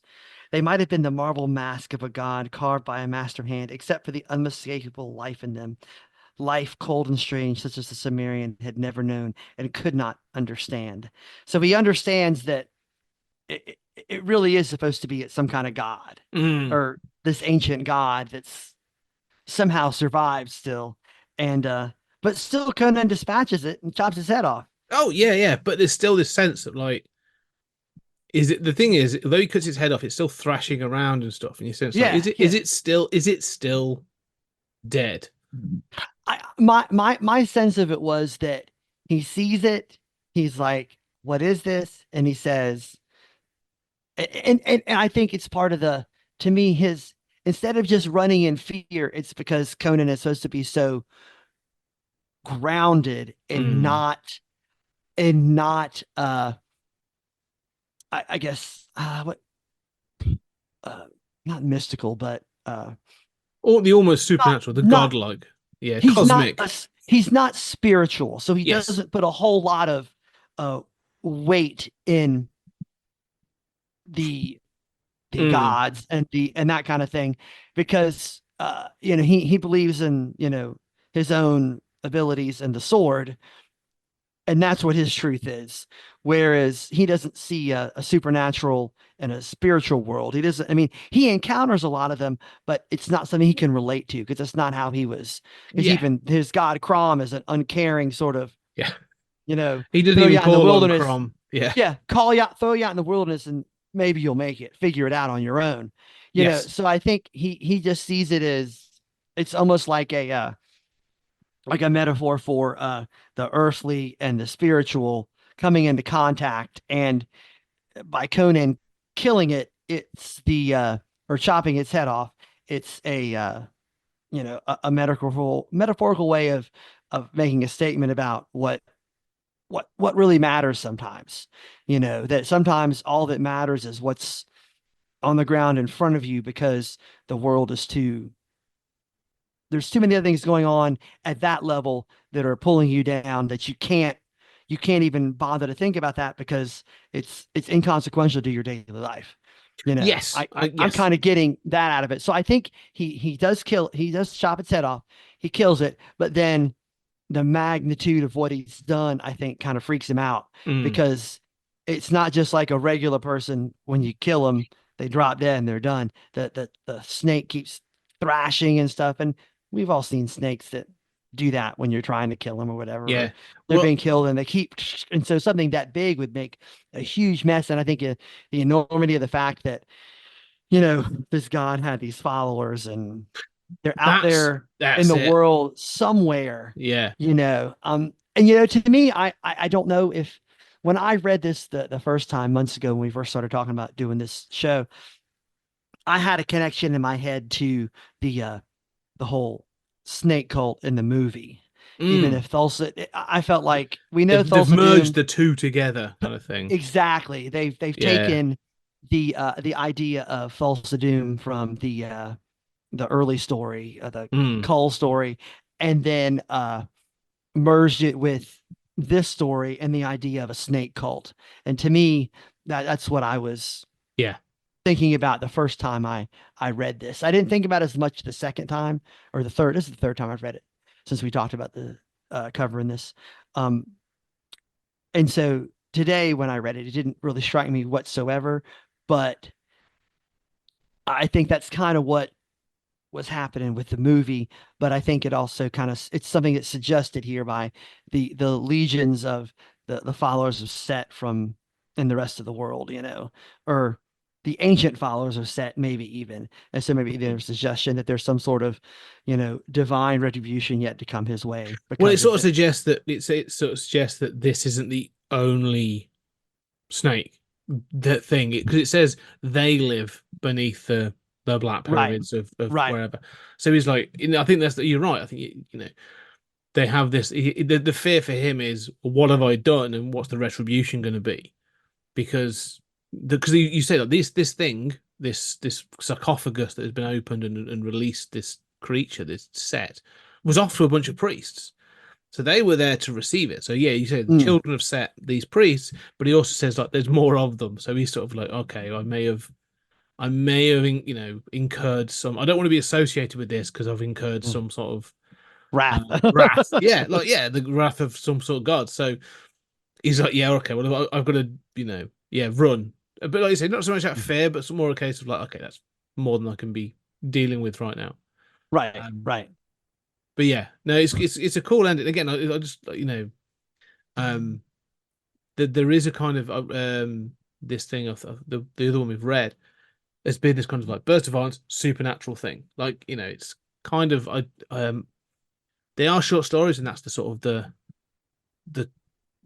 They might have been the marble mask of a god carved by a master hand, except for the unmistakable life in them, life cold and strange, such as the Sumerian had never known and could not understand. So he understands that it really is supposed to be some kind of god, or this ancient god that's somehow survived still. And but still Conan dispatches it and chops his head off. Oh yeah, but there's still this sense that like, is it the thing is, although he cuts his head off, it's still thrashing around and stuff, and you sense like, is it still dead? My sense of it was that he sees it, he's like, what is this? And he says, and I think it's part of the, to me, his, instead of just running in fear, it's because Conan is supposed to be so grounded and not I guess what not mystical, but or the almost supernatural, the godlike, yeah, cosmic. He's not spiritual, so he Yes. doesn't put a whole lot of weight in the gods and that kind of thing, because you know, he believes in, you know, his own abilities and the sword, and that's what his truth is. Whereas he doesn't see a supernatural and a spiritual world. He doesn't, I mean, he encounters a lot of them, but it's not something he can relate to because that's not how he was. Because even his god Crom is an uncaring sort of, you know, he didn't even call on Crom. Throw you out in the wilderness and maybe you'll make it. Figure it out on your own. You know, so I think he just sees it as, it's almost like a metaphor for the earthly and the spiritual coming into contact, and by Conan killing it, it's the or chopping its head off, it's a you know, a metaphorical way of making a statement about what really matters sometimes. You know, that sometimes all that matters is what's on the ground in front of you, because the world is there's too many other things going on at that level that are pulling you down, that you can't even bother to think about that because it's inconsequential to your daily life. You know, I'm kind of getting that out of it. So I think he does chop its head off. He kills it, but then the magnitude of what he's done, I think, kind of freaks him out, because it's not just like a regular person. When you kill them, they drop dead and they're done. The snake keeps thrashing and stuff, and we've all seen snakes that do that when you're trying to kill them or whatever. Yeah, they're being killed and they keep, and so something that big would make a huge mess. And I think the enormity of the fact that, you know, this god had these followers and they're out there in the world somewhere. Yeah, you know, and you know, to me, I don't know if, when I read this the first time months ago when we first started talking about doing this show, I had a connection in my head to the whole snake cult in the movie. Even if Thulsa, I felt like we know they've merged the two together, kind of thing. Exactly. They've taken the idea of Thulsa Doom from the early story, the Cull story, and then merged it with this story and the idea of a snake cult. And to me, that's what I was thinking about the first time I read this. I didn't think about it as much the second time or the third. This is the third time I've read it since we talked about the covering this. And so today when I read it, it didn't really strike me whatsoever, but I think that's kind of what was happening with the movie. But I think it also kind of, it's something that's suggested here by the legions of the followers of Set from in the rest of the world, you know, or the ancient followers of Set, maybe even. And so maybe there's a suggestion that there's some sort of, you know, divine retribution yet to come his way. Well, it sort of suggests that this isn't the only snake thing, because it says they live beneath the black pyramids of wherever. So he's like, you know, I think you're right. I think, you know, they have this. The fear for him is, what have I done, and what's the retribution going to be? Because you say that this thing, this sarcophagus that has been opened and released this creature, this Set, was off to a bunch of priests. So they were there to receive it. So yeah, you said the Mm. children have set these priests, but he also says like there's more of them. So he's sort of like, okay, I may have incurred some. I don't want to be associated with this because I've incurred Mm. some sort of Wrath. wrath. Yeah, like yeah, the wrath of some sort of god. So he's like, yeah, okay, well, I've got to, yeah, run. But like you say, not so much out of fear, but some more a case of like, okay, that's more than I can be dealing with right now. Right, Um, right. but yeah, no, it's a cool ending. Again, I just um, there is a kind of this thing of the other one we've read. There's been this kind of like burst of violence, supernatural thing. Like it's kind of they are short stories, and that's the sort of the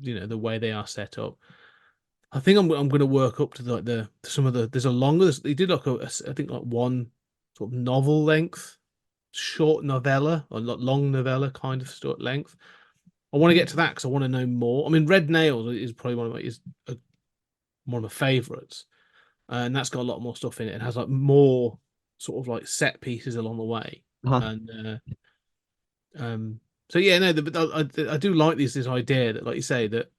the way they are set up. I think I'm going to work up to like some of the there's a longer he did like I think like one sort of novel length short novella or long novella kind of short length. I want to get to that because I want to know more. I mean, Red Nails is probably one of my favorites, and that's got a lot more stuff in it. It has like more sort of like set pieces along the way, Uh-huh. and so yeah, no, but I do like this idea that, like you say, that,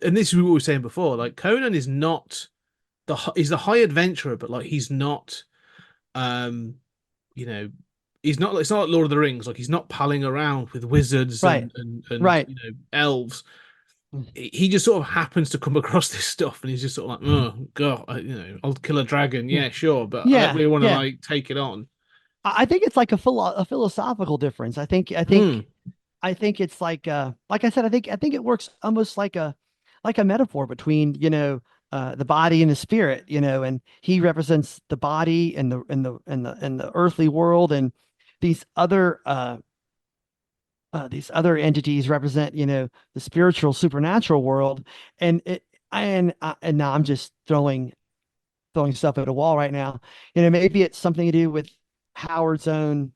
and this is what we were saying before. Like Conan is not he's the high adventurer, but like he's not, um, you know, he's not. It's not like Lord of the Rings. Like he's not palling around with wizards Right, and right. elves. He just sort of happens to come across this stuff, and he's just sort of like, oh god, I'll kill a dragon, Yeah, yeah, sure, but I don't yeah, really want to yeah. like take it on. I think it's like a philosophical difference. Mm. I think it's like I said, I think it works almost like a metaphor between, the body and the spirit, and he represents the body and the earthly world, and these other these other entities represent, the spiritual supernatural world. And and now I'm just throwing stuff at a wall right now. Maybe it's something to do with Howard's own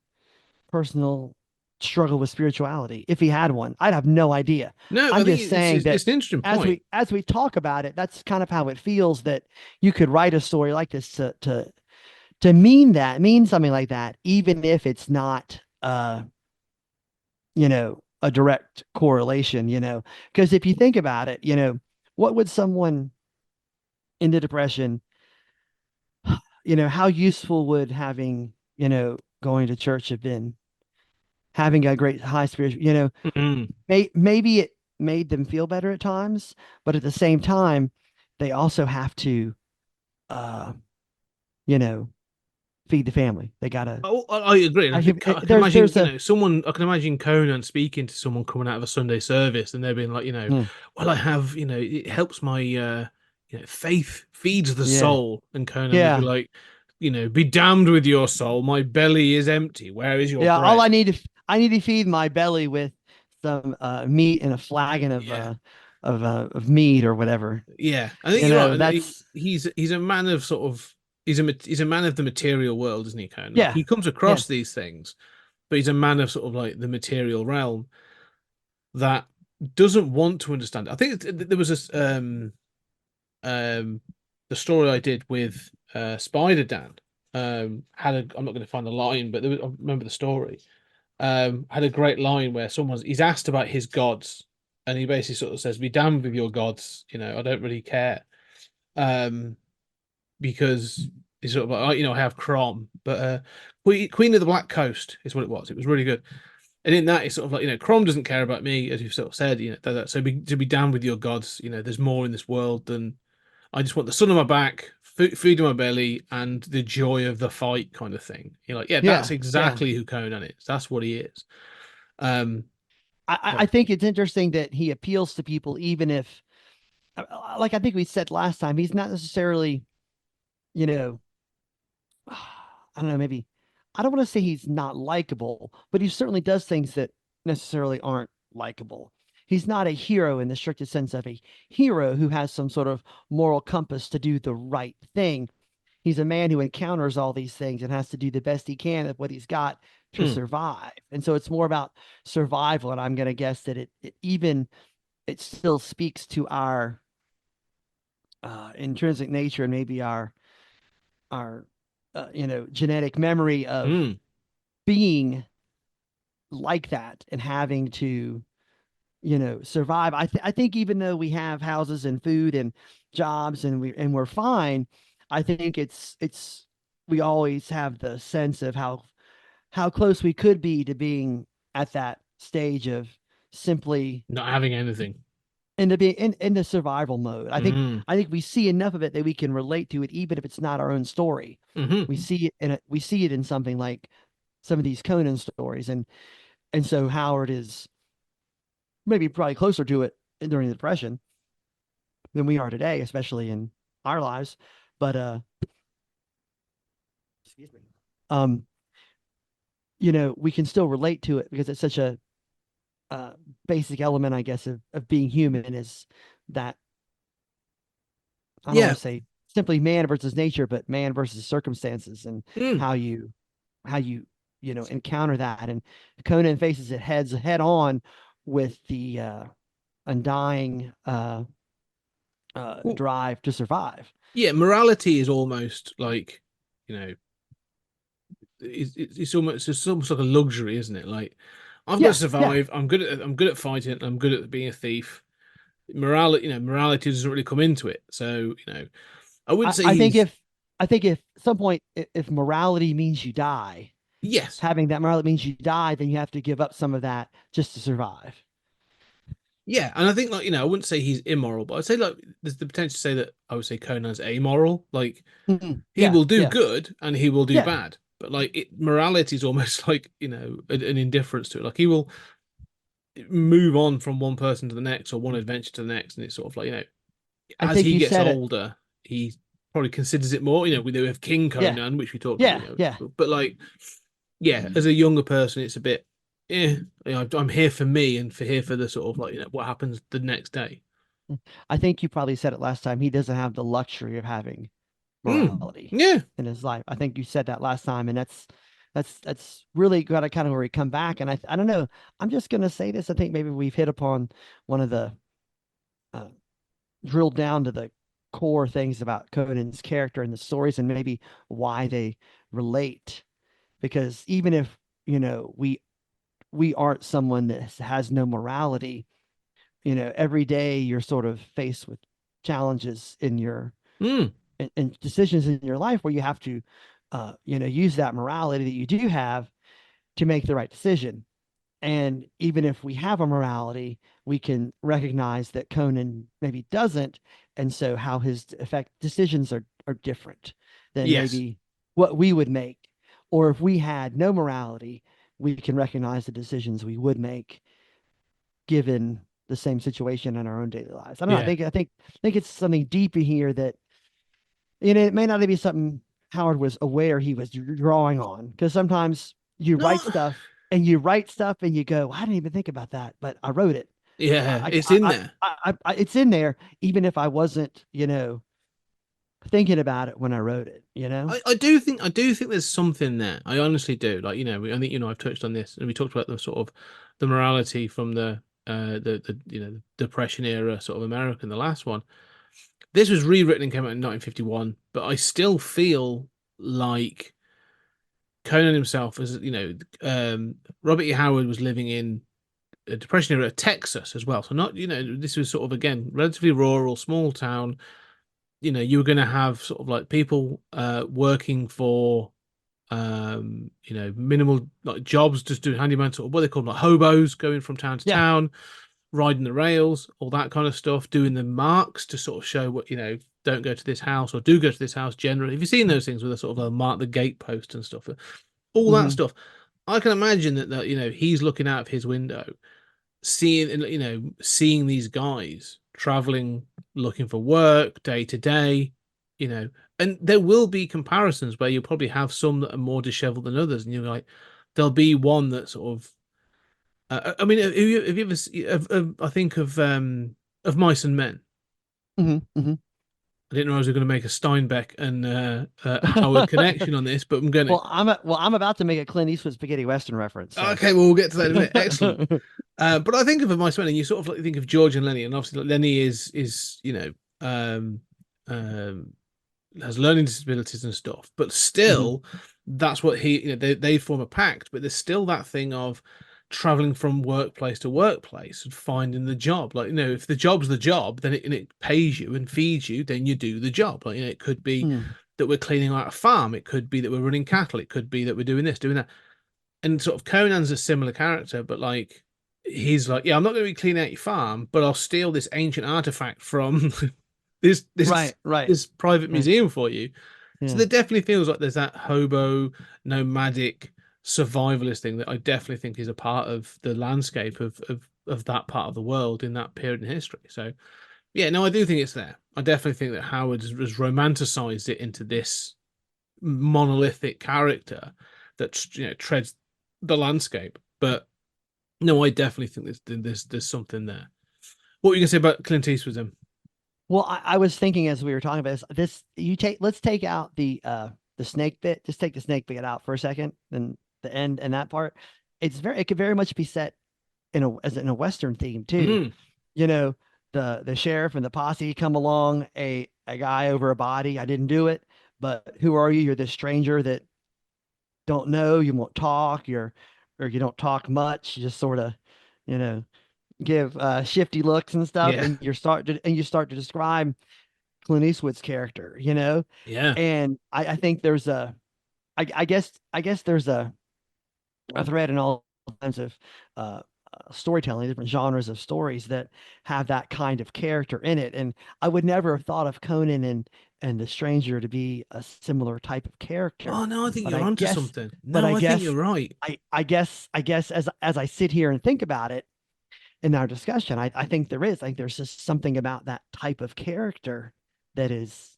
personal struggle with spirituality. If he had one, I'd have no idea. No, I I'm think just saying that it's an interesting point. as we talk about it, that's kind of how it feels, that you could write a story like this to mean something like that, even if it's not a direct correlation, because if you think about it, what would someone in the depression, how useful would having, going to church have been, having a great high spiritual, Mm. maybe it made them feel better at times, but at the same time, they also have to, uh, you know, feed the family. They gotta. I agree, and I can imagine, There's a someone. I can imagine Conan speaking to someone coming out of a Sunday service, and they're being like, mm, well, I have, it helps my, faith feeds the yeah, soul, and Conan would be yeah, like, be damned with your soul. My belly is empty. Where is your yeah. All bread? I need to feed my belly with some meat and a flagon Yeah, of meat or whatever. yeah. I think you're right. That's He's a man of sort of he's a man of the material world, isn't he, Conan? Like yeah, he comes yeah, across these things, but he's a man of sort of like the material realm that doesn't want to understand it. I think there was this the story I did with Spider Dan had a I'm not going to find the line, but I remember the story. Had a great line where he's asked about his gods, and he basically sort of says, "Be damned with your gods, I don't really care." Um, because he's sort of like, I have Crom, but Queen of the Black Coast is what it was. It was really good. And in that, it's sort of like, Crom doesn't care about me, as you've sort of said, so to be down with your gods, there's more in this world than I just want the sun on my back, food in my belly, and the joy of the fight kind of thing. You're like, yeah, that's yeah, yeah. exactly who Conan is. That's what he is. Um, I think it's interesting that he appeals to people, even if, like I think we said last time, he's not necessarily, you know, I don't know, maybe I don't want to say he's not likable, but he certainly does things that necessarily aren't likable. He's not a hero in the strictest sense of a hero who has some sort of moral compass to do the right thing. He's a man who encounters all these things and has to do the best he can with what he's got to hmm, survive. And so it's more about survival. And I'm going to guess that it still speaks to our intrinsic nature and maybe our genetic memory of hmm, being like that and having to survive. I think even though we have houses and food and jobs and we're fine, I think it's we always have the sense of how close we could be to being at that stage of simply Not having anything. into being in the survival mode. Mm. I think we see enough of it that we can relate to it, even if it's not our own story. Mm-hmm. We see it in something like some of these Conan stories, and so Howard is maybe probably closer to it during the Depression than we are today, especially in our lives. But excuse me. Um, we can still relate to it because it's such a basic element, I guess, of being human is that I don't want to say simply man versus nature, but man versus circumstances and how you encounter that. And Conan faces it head on with the undying drive to survive. Yeah, morality is almost like, it's almost like a luxury, isn't it? Like, I've got to survive. Yeah. I'm good at fighting. I'm good at being a thief. Morality doesn't really come into it. So, I wouldn't say. I think if at some point, if morality means you die, yes, having that morality means you die, then you have to give up some of that just to survive. Yeah, and I think I wouldn't say he's immoral, but I'd say there's the potential to say that I would say Conan's amoral. Like he will do good and he will do bad, but morality is almost like an indifference to it. Like he will move on from one person to the next or one adventure to the next, and it's sort of like as he gets older, he probably considers it more. We do have King Conan, which we talked about. But as a younger person, it's a bit. I'm here for me and here for the sort of what happens the next day. I think you probably said it last time. He doesn't have the luxury of having morality in his life. I think you said that last time, and that's really got to kind of where we come back. And I don't know. I'm just gonna say this. I think maybe we've hit upon one of the drilled down to the core things about Conan's character and the stories, and maybe why they relate. Because even if we aren't someone that has no morality, every day you're sort of faced with challenges in your and decisions in your life where you have to use that morality that you do have to make the right decision. And even if we have a morality, we can recognize that Conan maybe doesn't, and so how his decisions are different than maybe what we would make. Or if we had no morality, we can recognize the decisions we would make given the same situation in our own daily lives. I don't know. I think it's something deep in here that, it may not be something Howard was aware he was drawing on, because sometimes you write stuff and you go, I didn't even think about that, but I wrote it. Yeah, it's in there. It's in there, even if I wasn't, thinking about it when I wrote it. I do think there's something there. I honestly do. I think I've touched on this, and we talked about the sort of the morality from the Depression era sort of America in the last one. This was rewritten and came out in 1951, but I still feel like Conan himself, as Robert E. Howard was living in a Depression era Texas as well. So not this was sort of again relatively rural, small town. You were going to have sort of like people working for minimal jobs, just doing handyman sort of what they call like hobos, going from town to town, riding the rails, all that kind of stuff, doing the marks to sort of show what don't go to this house or do go to this house generally. Have you seen those things with a sort of a mark the gate post and stuff, all that stuff? I can imagine that he's looking out of his window, seeing these guys traveling, looking for work day to day, and there will be comparisons where you'll probably have some that are more disheveled than others, and you're like, there'll be one that sort of I mean, have you ever I think of Mice and Men. I didn't know I was going to make a Steinbeck and Howard connection on this, but I'm going to. I'm about to make a Clint Eastwood spaghetti western reference. So. Okay, well, we'll get to that in a minute. Excellent. But I think of Mice and Men, and you sort of think of George and Lenny, and obviously Lenny is has learning disabilities and stuff, but still, that's what he they form a pact. But there's still that thing of traveling from workplace to workplace and finding the job. Like, if the job's the job, then it pays you and feeds you, then you do the job. Like, it could be that we're cleaning out a farm. It could be that we're running cattle. It could be that we're doing this, doing that. And sort of Conan's a similar character, but like, he's like, yeah, I'm not going to be cleaning out your farm, but I'll steal this ancient artifact from this this private museum for you. Yeah. So there definitely feels like there's that hobo, nomadic, survivalist thing that I definitely think is a part of the landscape of that part of the world in that period in history. So yeah, no, I do think it's there. I definitely think that Howard has romanticized it into this monolithic character that treads the landscape. But no, I definitely think there's something there. What were you gonna say about Clint Eastwood then? Well, I was thinking as we were talking about this, let's take out the snake bit. Just take the snake bit out for a second, and the end and that part. It could very much be set in a Western theme too. The sheriff and the posse come along, a guy over a body. I didn't do it, but who are you? You're this stranger that don't know. You won't talk. Or you don't talk much. You just sort of, give shifty looks and stuff, and you start to describe Clint Eastwood's character, Yeah. And I think there's I guess there's a thread in all kinds of storytelling, different genres of stories that have that kind of character in it. And I would never have thought of Conan and the Stranger to be a similar type of character. Oh no, I think you're onto something. No, I think you're right. I guess as I sit here and think about it in our discussion, I think there is. I think there's just something about that type of character that is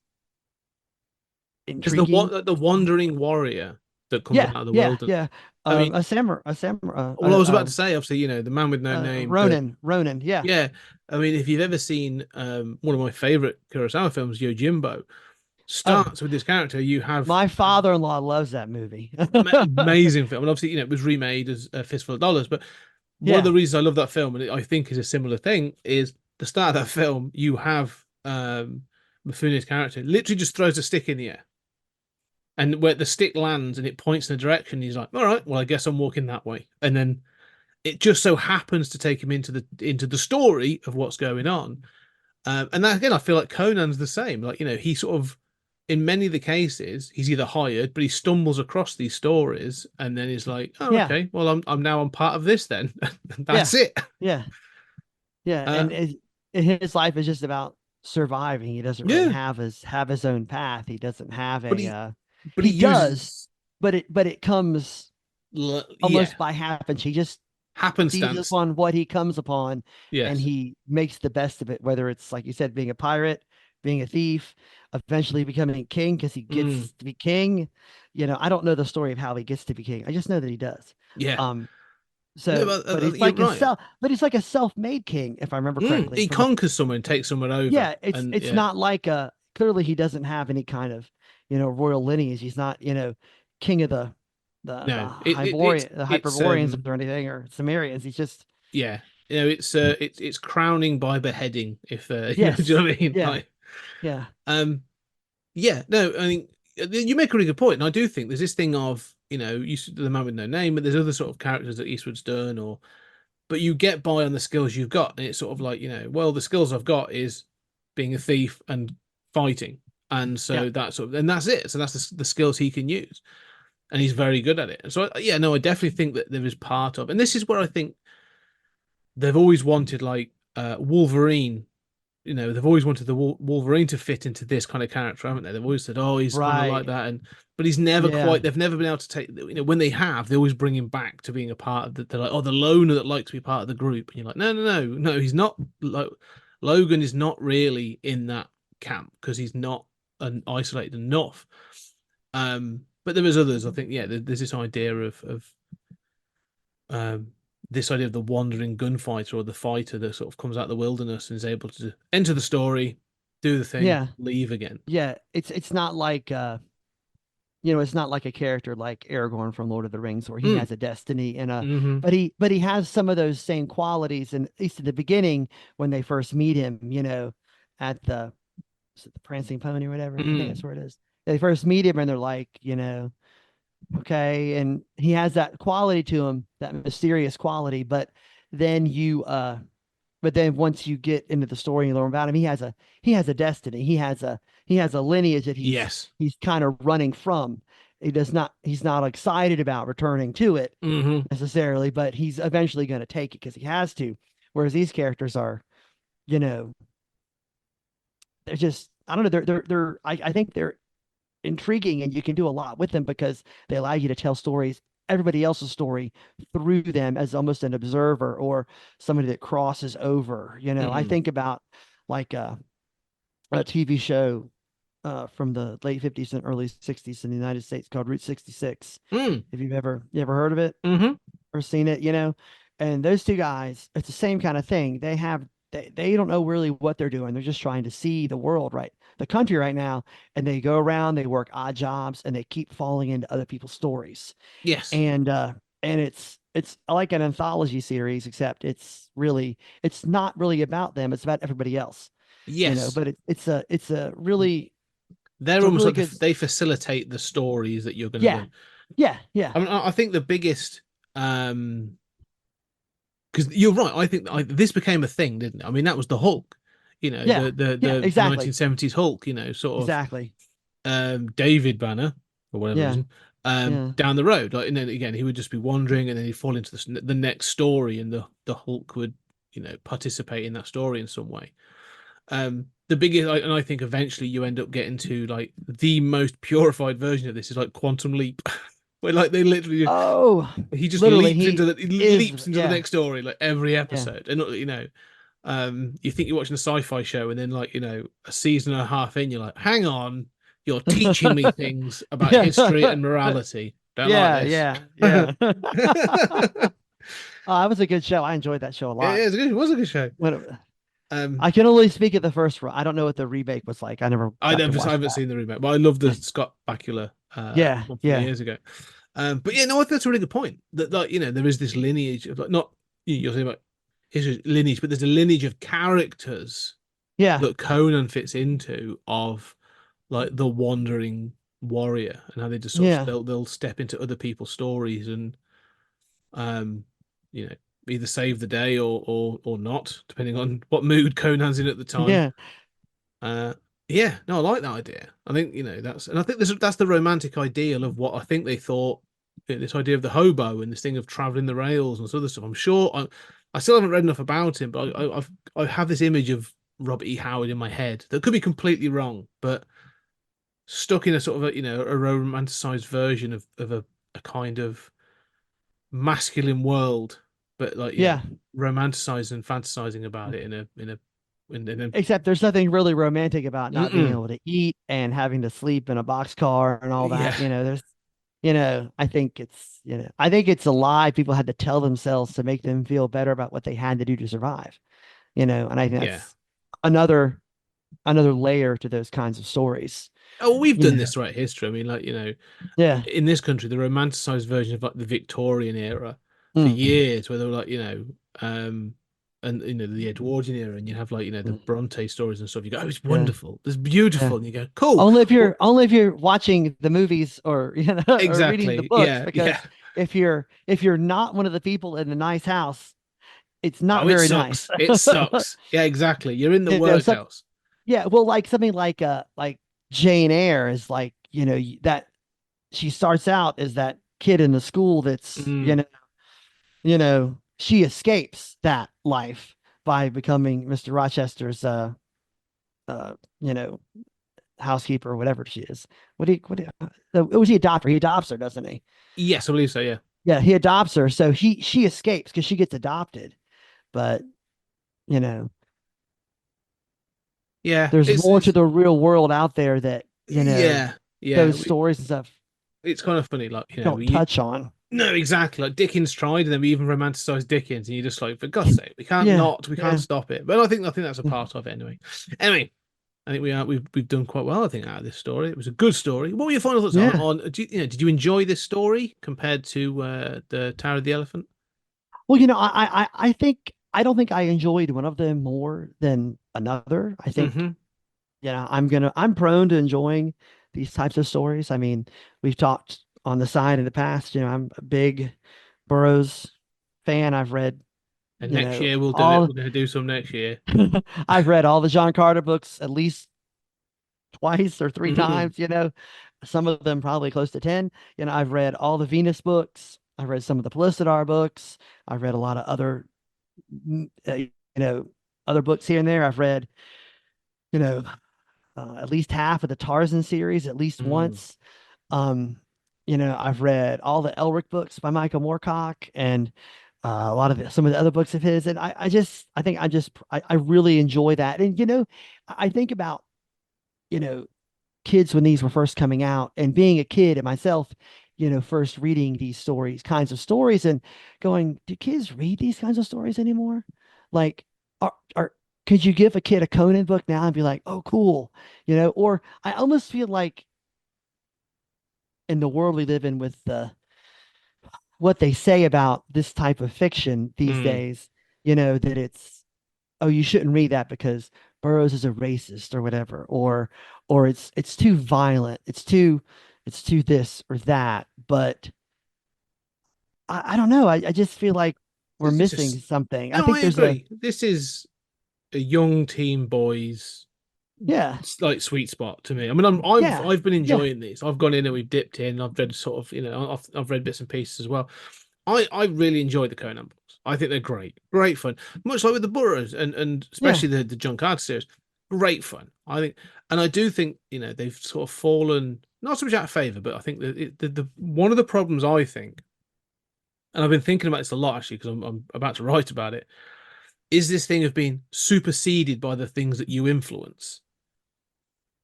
intriguing. The wandering warrior that comes out of the wilderness. Yeah. I mean, a samurai. Well, I was about to say, obviously, the man with no name. Ronin. Yeah. Yeah. I mean, if you've ever seen one of my favorite Kurosawa films, Yojimbo, starts with this character. You have my father-in-law loves that movie. Amazing film, and obviously, it was remade as A Fistful of Dollars. But one of the reasons I love that film, and I think is a similar thing, is the start of that film. You have Mifune's character literally just throws a stick in the air. And where the stick lands and it points in a direction, he's like, all right, well, I guess I'm walking that way. And then it just so happens to take him into the story of what's going on. And that, again, I feel like Conan's the same. Like, he sort of, in many of the cases, he's either hired, but he stumbles across these stories and then he's like, oh, okay, well, I'm now on part of this then. That's it. Yeah. Yeah. And his life is just about surviving. He doesn't really have his own path. He doesn't have but he does, but it comes almost by happenstance. He just seizes upon what he comes upon, and he makes the best of it. Whether it's, like you said, being a pirate, being a thief, eventually becoming king because he gets to be king. I don't know the story of how he gets to be king. I just know that he does. Yeah. But he's like a self-made king, if I remember correctly. He conquers someone and takes someone over. Yeah, it's not like clearly he doesn't have any kind of royal lineage. He's not king of the Hyperboreans or anything, or Sumerians. He's just it's crowning by beheading. If do you know what I mean? No, I mean, you make a really good point, and I do think there's this thing of the man with no name, but there's other sort of characters that Eastwood's done, but you get by on the skills you've got, and it's sort of like well, the skills I've got is being a thief and fighting. And so that's it. So that's the skills he can use, and he's very good at it. And so I definitely think that there is part of, and this is where I think they've always wanted, like Wolverine. They've always wanted the Wolverine to fit into this kind of character, haven't they? They've always said, oh, he's kind of like that, but he's never quite. They've never been able to take. When they have, they always bring him back to being a part of the. They're like, oh, the loner that likes to be part of the group, and you're like, no, he's not. Logan is not really in that camp because he's not isolated enough. But there was others. I think there's this idea of this idea of the wandering gunfighter or the fighter that sort of comes out of the wilderness and is able to enter the story, do the thing, leave again. It's not like it's not like a character like Aragorn from Lord of the Rings where he has a destiny and but he has some of those same qualities, and at least at the beginning when they first meet him, at the Prancing Pony or whatever. I think that's where it is. They first meet him and they're like, Okay. And he has that quality to him, that mysterious quality. Then you, but then once you get into the story and you learn about him, he has a destiny. He has a lineage that Yes. he's kind of running from. He's not excited about returning to it Hmm. necessarily, but he's eventually going to take it because he has to. Whereas these characters are, you know, they're just, I don't know, I think they're intriguing, and you can do a lot with them because they allow you to tell stories, everybody else's story, through them as almost an observer or somebody that crosses over. I think about like a TV show from the late 50s and early 60s in the United States called Route 66. Mm. If you ever heard of it Hmm. or seen it, and those two guys, it's the same kind of thing. They don't know really what they're doing. They're just trying to see the world, right? The country right now. And they go around, they work odd jobs, and they keep falling into other people's stories. Yes. And it's like an anthology series, except it's not really about them. It's about everybody else, Yes. but They're it's a almost really like good, they facilitate the stories that you're going to yeah, go. yeah, I mean, I think the biggest, because you're right. I think this became a thing, didn't it? I mean, that was the Hulk, yeah, yeah, the exactly, 1970s Hulk, sort of exactly. David Banner for whatever Yeah, reason, yeah, down the road. Like, and then again, he would just be wandering, and then he'd fall into the next story, and the Hulk would, participate in that story in some way. The biggest, and I think eventually you end up getting to like the most purified version of this is like Quantum Leap, where like they literally oh, literally, he leaps into the yeah, next story like every yeah. episode, and you think you're watching a sci-fi show, and then like a season and a half in, you're like, hang on, you're teaching me things about Yeah. history and morality. Don't like Yeah, this. yeah, yeah. Oh, that was a good show. I enjoyed that show a Yeah, lot. it was a good show. When Um, I can only speak of the first one. I don't know what the remake was like. I never got to I watch haven't that. seen the remake, but I love the Scott Bakula Yeah, one from yeah, years ago. But yeah, no, I think that's a really good point. That like there is this lineage of like not you're saying about his lineage, but there's a lineage of characters yeah, that Conan fits into of like the wandering warrior and how they just sort of yeah, they'll step into other people's stories and um you know either save the day or not, depending on what mood Conan's in at the time. yeah, Uh, yeah, no, I like that idea. I think I think that's the romantic ideal of what I think they thought. This idea of the hobo and this thing of traveling the rails and this other stuff. I'm sure I still haven't read enough about him, but I have this image of Robert E. Howard in my head that could be completely wrong, but stuck in a sort of a romanticized version of a kind of masculine world, but like yeah. romanticizing and fantasizing about it in a Except there's nothing really romantic about not being mm-mm. able to eat and having to sleep in a boxcar and all that. Yeah. I think it's a lie people had to tell themselves to make them feel better about what they had to do to survive. And I think Yeah. that's another another layer to those kinds of stories. Oh, we've You done know, this throughout history. I mean, like, yeah. in this country, the romanticized version of like the Victorian era for Mm, years, where they were like, and the Edwardian era, and you have like, the mm, Bronte stories and stuff. You go, oh, it's yeah, wonderful, it's yeah. beautiful, and you go, cool. Well, Only if you're watching the movies or or reading the exactly. books, Yeah, yeah. because if you're not one of the people in the nice house, it's not Oh, it very nice. sucks. It sucks. Yeah, exactly. You're in the You know, some, workhouse. yeah, well, like something like Jane Eyre is like, that she starts out as that kid in the school that's, Mm, she escapes that life by becoming Mr. Rochester's uh, you know, housekeeper or whatever she is. Was he adopt her? He adopts her, doesn't he? yes, I believe so. Yeah, Yeah, he adopts her. So she escapes because she gets adopted. But, you know, yeah. there's more to the real world out there that, Yeah, yeah. those stories and stuff It's kind of funny, like don't touch on. no, exactly. Like Dickens tried, and then we even romanticized Dickens, and you're just like, for God's sake, Yeah, we can't yeah. stop it. But I think that's a part of it anyway. Anyway, I think we've done quite well. I think out of this story, it was a good story. What were your final thoughts Yeah. did you enjoy this story compared to the Tower of the Elephant? Well, I don't think I enjoyed one of them more than another. I think, Hmm. I'm prone to enjoying these types of stories. I mean, we've talked on the side in the past. I'm a big Burroughs fan. I've read, And next year we'll do it. all We're going to do some next year. I've read all the John Carter books at least twice or three Mhm. times, some of them probably close to 10. I've read all the Venus books. I've read some of the Pellucidar books. I've read a lot of other, other books here and there. I've read, you know, at least half of the Tarzan series at least Mm. once. Um, I've read all the Elric books by Michael Moorcock and a lot of some of the other books of his. And I really enjoy that. And, I think about, you know, kids when these were first coming out and being a kid and myself, first reading these kinds of stories and going, do kids read these kinds of stories anymore? Like, are could you give a kid a Conan book now and be like, oh, cool, Or I almost feel like in the world we live in with what they say about this type of fiction these Mm. days, that it's, oh, you shouldn't read that because Burroughs is a racist or whatever, or it's too violent, it's too this or that. But I don't know. I just feel like we're It's missing just something. I no, think I agree. This is a young teen boys yeah, it's like sweet spot to me. I mean, I've yeah, I've been yeah, enjoying these. I've gone in and we've dipped in. I've read sort of, I've read bits and pieces as well. I really enjoy the Conan books. I think they're great fun. Much like with the Burroughs and yeah. especially the John Carter series, great fun. I think, and I do think they've sort of fallen not so much out of favor, but I think that the one of the problems I think, and I've been thinking about this a lot actually because I'm about to write about it, is this thing of being superseded by the things that you influence.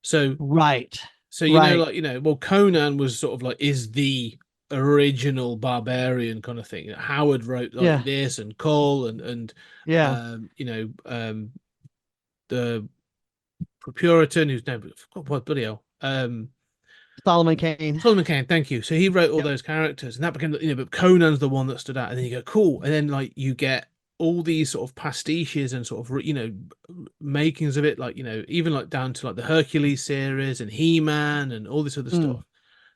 So Right, So right. well, Conan was sort of like is the original barbarian kind of thing. Howard wrote like Yeah, this, and Cole and yeah. um, you know, the Puritan whose name what bloody hell. Solomon Kane. Solomon Kane, thank you. So he wrote all Yep. those characters, and that became, but Conan's the one that stood out. And then you go, cool. And then like you get all these sort of pastiches and sort of makings of it, like even like down to like the Hercules series and He-Man and all this other Mm. stuff.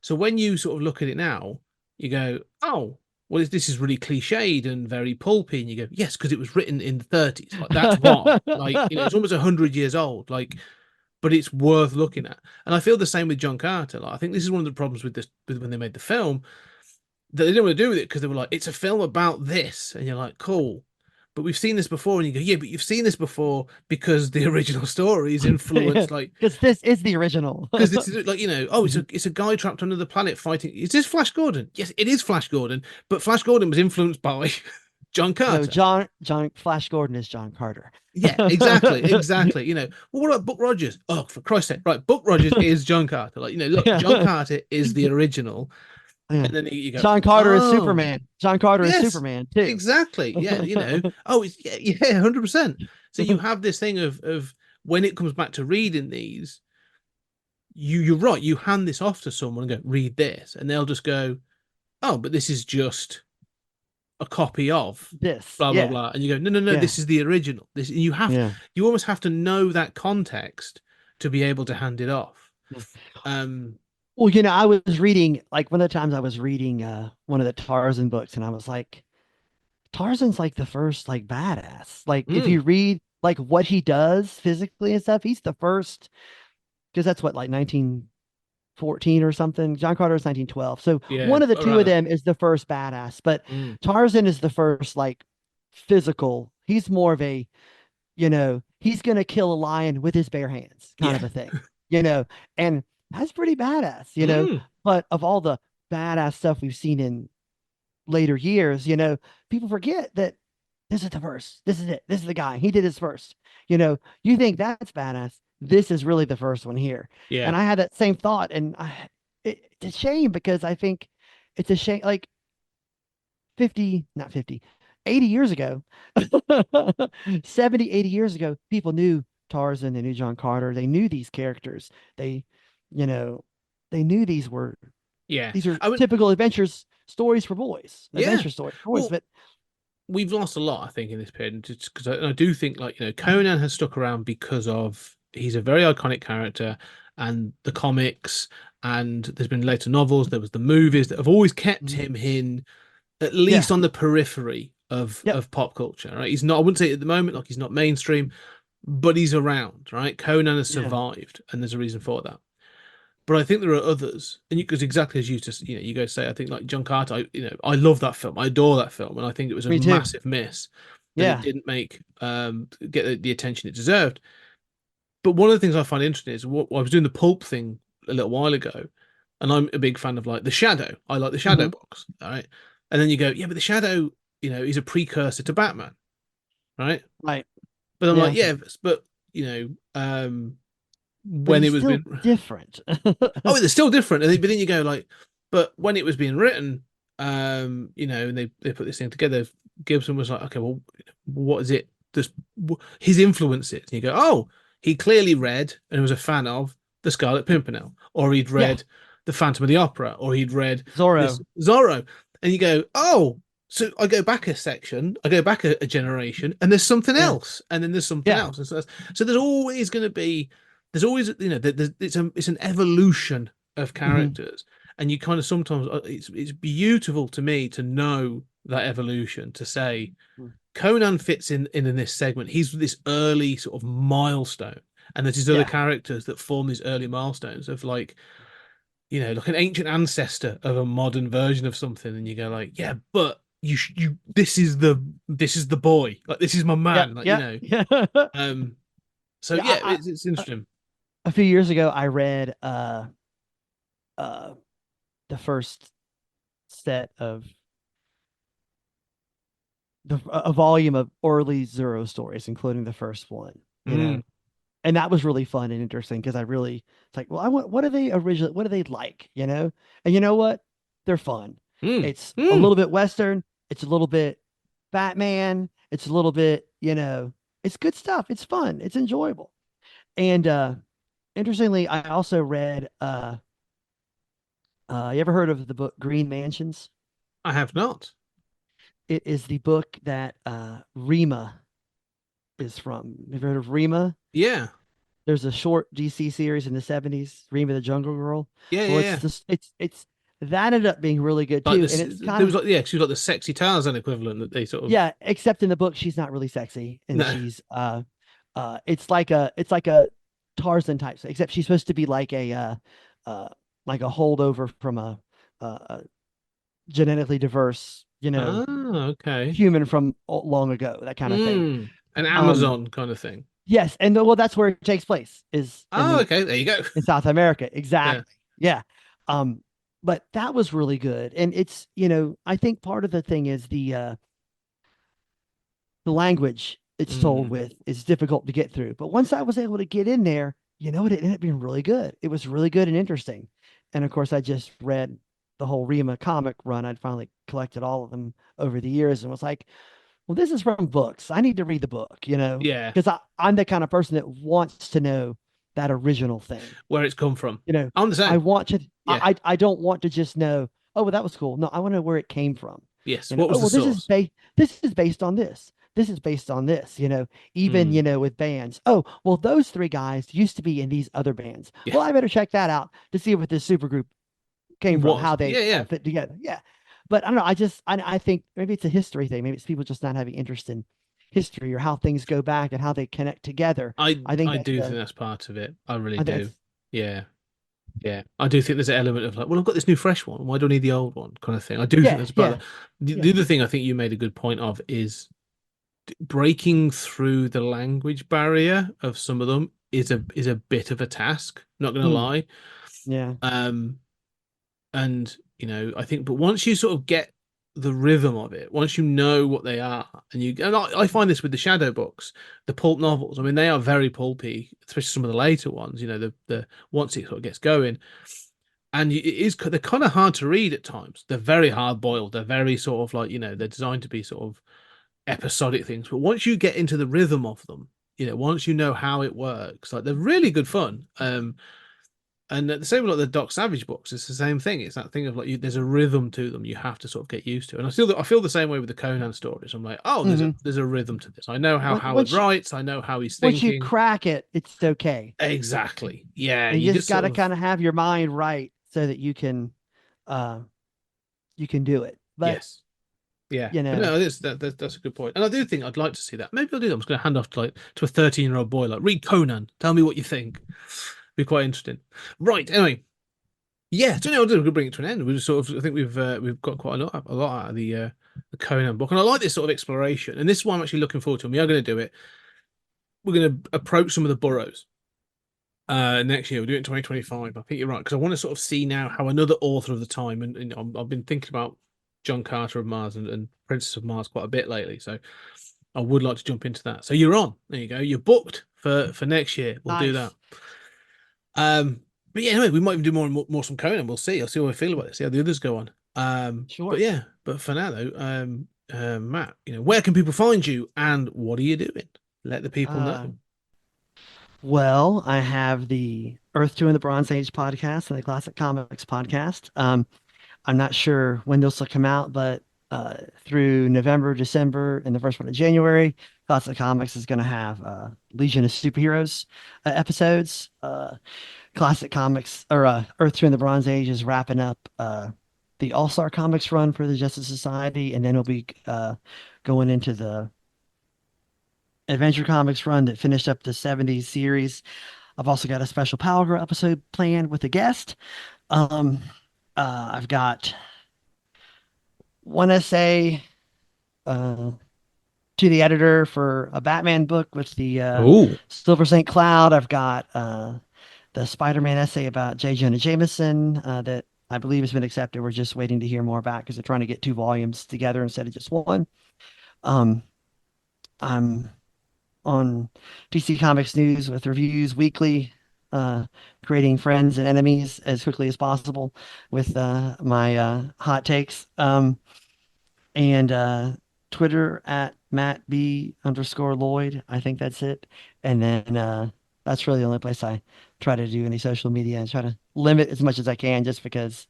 So when you sort of look at it now, you go, oh, well, this is really cliched and very pulpy, and you go, yes, because it was written in the 30s. Like that's why. Like it's almost 100 years old. Like but it's worth looking at. And I feel the same with John Carter. Like, I think this is one of the problems with this when they made the film that they didn't want to do with it because they were like, it's a film about this, and you're like, cool. But we've seen this before, and you go, yeah, but you've seen this before because the original story is influenced, like Because this is the original. because this is like oh, it's a guy trapped under the planet fighting. Is this Flash Gordon? Yes, it is Flash Gordon, but Flash Gordon was influenced by John No, Carter. John Flash Gordon is John Carter. Yeah, exactly. Well, what about Buck Rogers? Oh, for Christ's sake, right? Buck Rogers is John Carter. Like, look, John Yeah. Carter is the original, Yeah. and then you go, John Carter is oh, Superman. John Carter is yes, Superman too. exactly. Yeah, oh, it's yeah, 100%. So you have this thing of when it comes back to reading these, you're right. You hand this off to someone and go, read this, and they'll just go, oh, but this is just a copy of This, blah blah yeah, blah, and you go, no, yeah, this is the original. This yeah. you almost have to know that context to be able to hand it off. Yeah. um Well, I was reading, like, one of the times I was reading one of the Tarzan books, and I was like, Tarzan's like the first like badass. Like, if mm, you read like what he does physically and stuff, he's the first, because that's what, like, 1914 or something. John Carter is 1912. So yeah, one of the two around of that. them is the first badass, but Mm, Tarzan is the first like physical. He's more of a, he's gonna kill a lion with his bare hands, kind yeah. of a thing, you know, and that's pretty badass. Mm, But of all the badass stuff we've seen in later years, people forget that this is the first. This is it. This is the guy. He did his first. You think that's badass. This is really the first one here. yeah, And I had that same thought, and it's a shame because I think it's a shame. Like 50, not 50, 80 years ago, 70, 80 years ago, people knew Tarzan, they knew John Carter, they knew these characters. You know, they knew yeah. these are I mean, typical stories for boys, yeah. adventure stories for boys. Well, But we've lost a lot, I think, in this period, just because I do think, like, Conan has stuck around because of he's a very iconic character, and the comics and there's been later novels. There was the movies that have always kept him in at least on the periphery of pop culture. Right, he's not. I wouldn't say at the moment like he's not mainstream, but he's around. Right, Conan has survived, and there's a reason for that. But I think there are others, and because exactly as you just you guys say, I think like John Carter. I love that film. I adore that film, and I think it was a Me too. massive miss that it didn't make get the attention it deserved. But one of the things I find interesting is what I was doing the pulp thing a little while ago, and I'm a big fan of like the Shadow. I like the Shadow books, all right. And then you go, yeah, but the Shadow, is a precursor to Batman, right? Right. But I'm like, yeah, but but when it he's was still being different. oh, they're still different. But then you go like, but when it was being written, and they put this thing together, Gibson was like, okay, well, what is it? Just his influences. And you go, oh, he clearly read and was a fan of the Scarlet Pimpernel, or he'd read the Phantom of the Opera, or he'd read Zorro, and you go, oh. So I go back a section, I go back a generation, and there's something else, and then there's something else, and so there's always going to be, there's always it's an evolution of characters, and you kind of sometimes it's beautiful to me to know that evolution, to say Conan fits in this segment. He's this early sort of milestone, and there's these other characters that form these early milestones of like like an ancient ancestor of a modern version of something, and you go like, yeah, but you this is the boy, like this is my man, so it's interesting. A few years ago I read the first set of a volume of early Zero stories, including the first one, and that was really fun and interesting because it's like, well, what are they originally, what do they like, and you know what, they're fun. It's a little bit Western, it's a little bit Batman, it's a little bit, it's good stuff, it's fun, it's enjoyable. And interestingly, I also read you ever heard of the book Green Mansions? I have not. It is the book that Rima is from. Have you heard of Rima? Yeah. There's a short DC series in the 70s, Rima the Jungle Girl. Yeah. It's that ended up being really good too. Like and it's kind of like, she was like the sexy Tarzan equivalent that they sort of. Yeah, except in the book she's not really sexy, and she's it's like a Tarzan type, except she's supposed to be like a holdover from a genetically diverse, human from long ago, that kind of thing. An Amazon kind of thing. Yes, and well, that's where it takes place. Okay, there you go. In South America, exactly. Yeah. But that was really good, and it's I think part of the thing is the language it's told with is difficult to get through. But once I was able to get in there, it ended up being really good. It was really good and interesting. And of course, I just read the whole Rima comic run. I'd finally collected all of them over the years and was like, well, this is from books. I need to read the book, Yeah. Because I'm the kind of person that wants to know that original thing. Where it's come from. I understand. I want to, I don't want to just know, oh, well, that was cool. No, I want to know where it came from. Yes. What was the source? This is based on this. This is based on this, even, with bands. Oh, well, those three guys used to be in these other bands. Yeah. Well, I better check that out to see what this supergroup came from, how they fit together. Yeah. But I don't know. I think maybe it's a history thing. Maybe it's people just not having interest in history or how things go back and how they connect together. I do think that's part of it. I really do. Yeah. Yeah. I do think there's an element of like, well, I've got this new fresh one. Why do I need the old one? Kind of thing. I do think that's part of it. The other thing I think you made a good point of is breaking through the language barrier of some of them is a bit of a task. Not going to lie. Yeah. And I think, but once you sort of get the rhythm of it, once you know what they are, and I find this with the Shadow books, the pulp novels. I mean, they are very pulpy, especially some of the later ones. The once it sort of gets going, and they're kind of hard to read at times. They're very hard boiled. They're very sort of like they're designed to be sort of episodic things. But once you get into the rhythm of them, once you know how it works, like they're really good fun. And the same with like the Doc Savage books. It's the same thing. It's that thing of like there's a rhythm to them. You have to sort of get used to. And I feel the same way with the Conan stories. I'm like, oh, there's a rhythm to this. I know how Howard writes. I know how he's once you thinking. crack it, it's okay. Exactly. Yeah. And you just got to kind of have your mind right so that you can do it. But yes. Yeah. you know, but no, that's a good point. And I do think I'd like to see that. Maybe I'll do that. I'm just going to hand off to a 13-year-old boy. Like, read Conan. Tell me what you think. Be quite interesting. Right. Anyway. Yeah, so now we're going to bring it to an end. We just sort of, I think we've got quite a lot out of the Conan book, and I like this sort of exploration. And this is why I'm actually looking forward to. And we are going to do it. We're going to approach some of the boroughs next year. We'll do it in 2025. I think you're right, because I want to sort of see now how another author of the time, and I've been thinking about John Carter of Mars and Princess of Mars quite a bit lately. So I would like to jump into that. So you're on. There you go. You're booked for next year. We'll do that. But yeah, anyway, we might even do more some Conan. We'll see. I'll see how I feel about it. See how the others go on. sure. But yeah, but for now though, Matt, where can people find you and what are you doing? Let the people know. Well, I have the Earth 2 and the Bronze Age podcast and the Classic Comics podcast. I'm not sure when those will come out, but through November, December, and the first one of January, Classic Comics is going to have Legion of Superheroes episodes. Classic Comics or Earth 2 and the Bronze Age is wrapping up the All-Star Comics run for the Justice Society, and then we'll be going into the Adventure Comics run that finished up the 70s series. I've also got a special Power Girl episode planned with a guest. I've got one essay to the editor for a Batman book with the Silver St. Cloud. I've got the Spider-Man essay about J. Jonah Jameson that I believe has been accepted. We're just waiting to hear more back because they're trying to get 2 volumes together instead of just one. I'm on DC Comics News with reviews weekly, creating friends and enemies as quickly as possible with my hot takes. And Twitter at MattB_Lloyd. I think that's it. And then that's really the only place I try to do any social media and try to limit as much as I can just because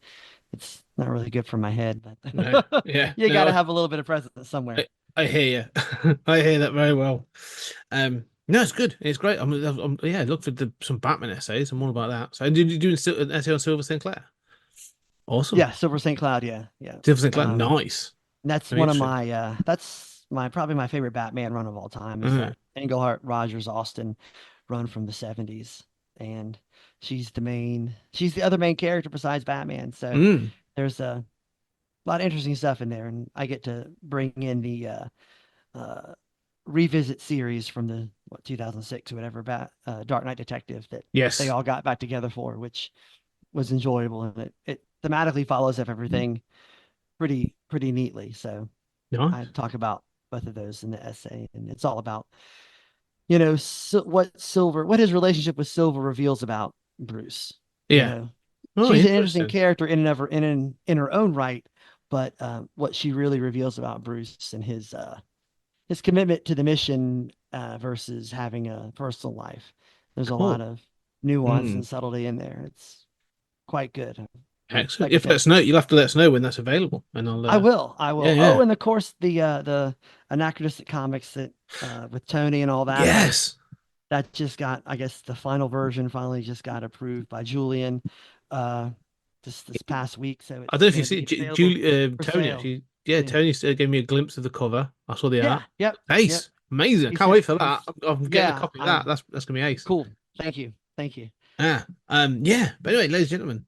it's not really good for my head. But No, yeah, you got to have a little bit of presence somewhere. I hear you. I hear that very well. No, it's good. It's great. Yeah, look for some Batman essays. I'm all about that. So, did you do an essay on Silver St. Clair? Awesome. Yeah, Silver St. Cloud. Yeah. Silver St. Clair, nice. That's one of my. That's probably my favorite Batman run of all time. Is that Englehart, Rogers, Austin run from the 70s, and she's the other main character besides Batman. So there's a lot of interesting stuff in there, and I get to bring in the revisit series from the 2006 or whatever about Dark Knight Detective that they all got back together for, which was enjoyable, and it thematically follows up everything pretty neatly. So I talk about both of those in the essay, and it's all about what his relationship with Silver reveals about Bruce. She's an interesting character in her own right, but what she really reveals about Bruce and his commitment to the mission versus having a personal life. There's a lot of nuance and subtlety in there. It's quite good. Excellent. You'll have to let us know when that's available, and I will. Yeah. Oh, and of course the Anachronistic comics that with Tony and all that. Yes. That just got, I guess, the final version finally just got approved by Julian this past week. So I don't know if you see Tony. Tony gave me a glimpse of the cover. I saw the art. Yep. Ace. Yep. Amazing. I can't wait for that. I'm getting a copy of that. That's gonna be ace. Cool. Thank you. But anyway, ladies and gentlemen,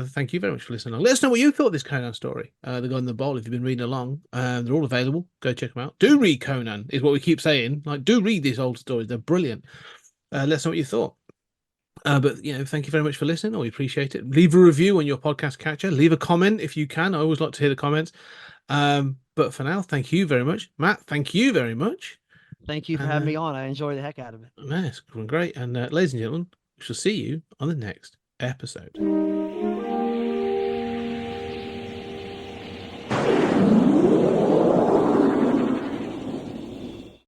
thank you very much for listening along. Let us know what you thought of this Conan story. The Guy in the Bowl, if you've been reading along. They're all available. Go check them out. Do read Conan, is what we keep saying. Like, do read these old stories. They're brilliant. Let us know what you thought. But thank you very much for listening. We appreciate it. Leave a review on your podcast catcher. Leave a comment if you can. I always like to hear the comments. But for now, thank you very much. Matt, thank you very much. Thank you for having me on. I enjoy the heck out of it. It's going great. And ladies and gentlemen, we shall see you on the next episode.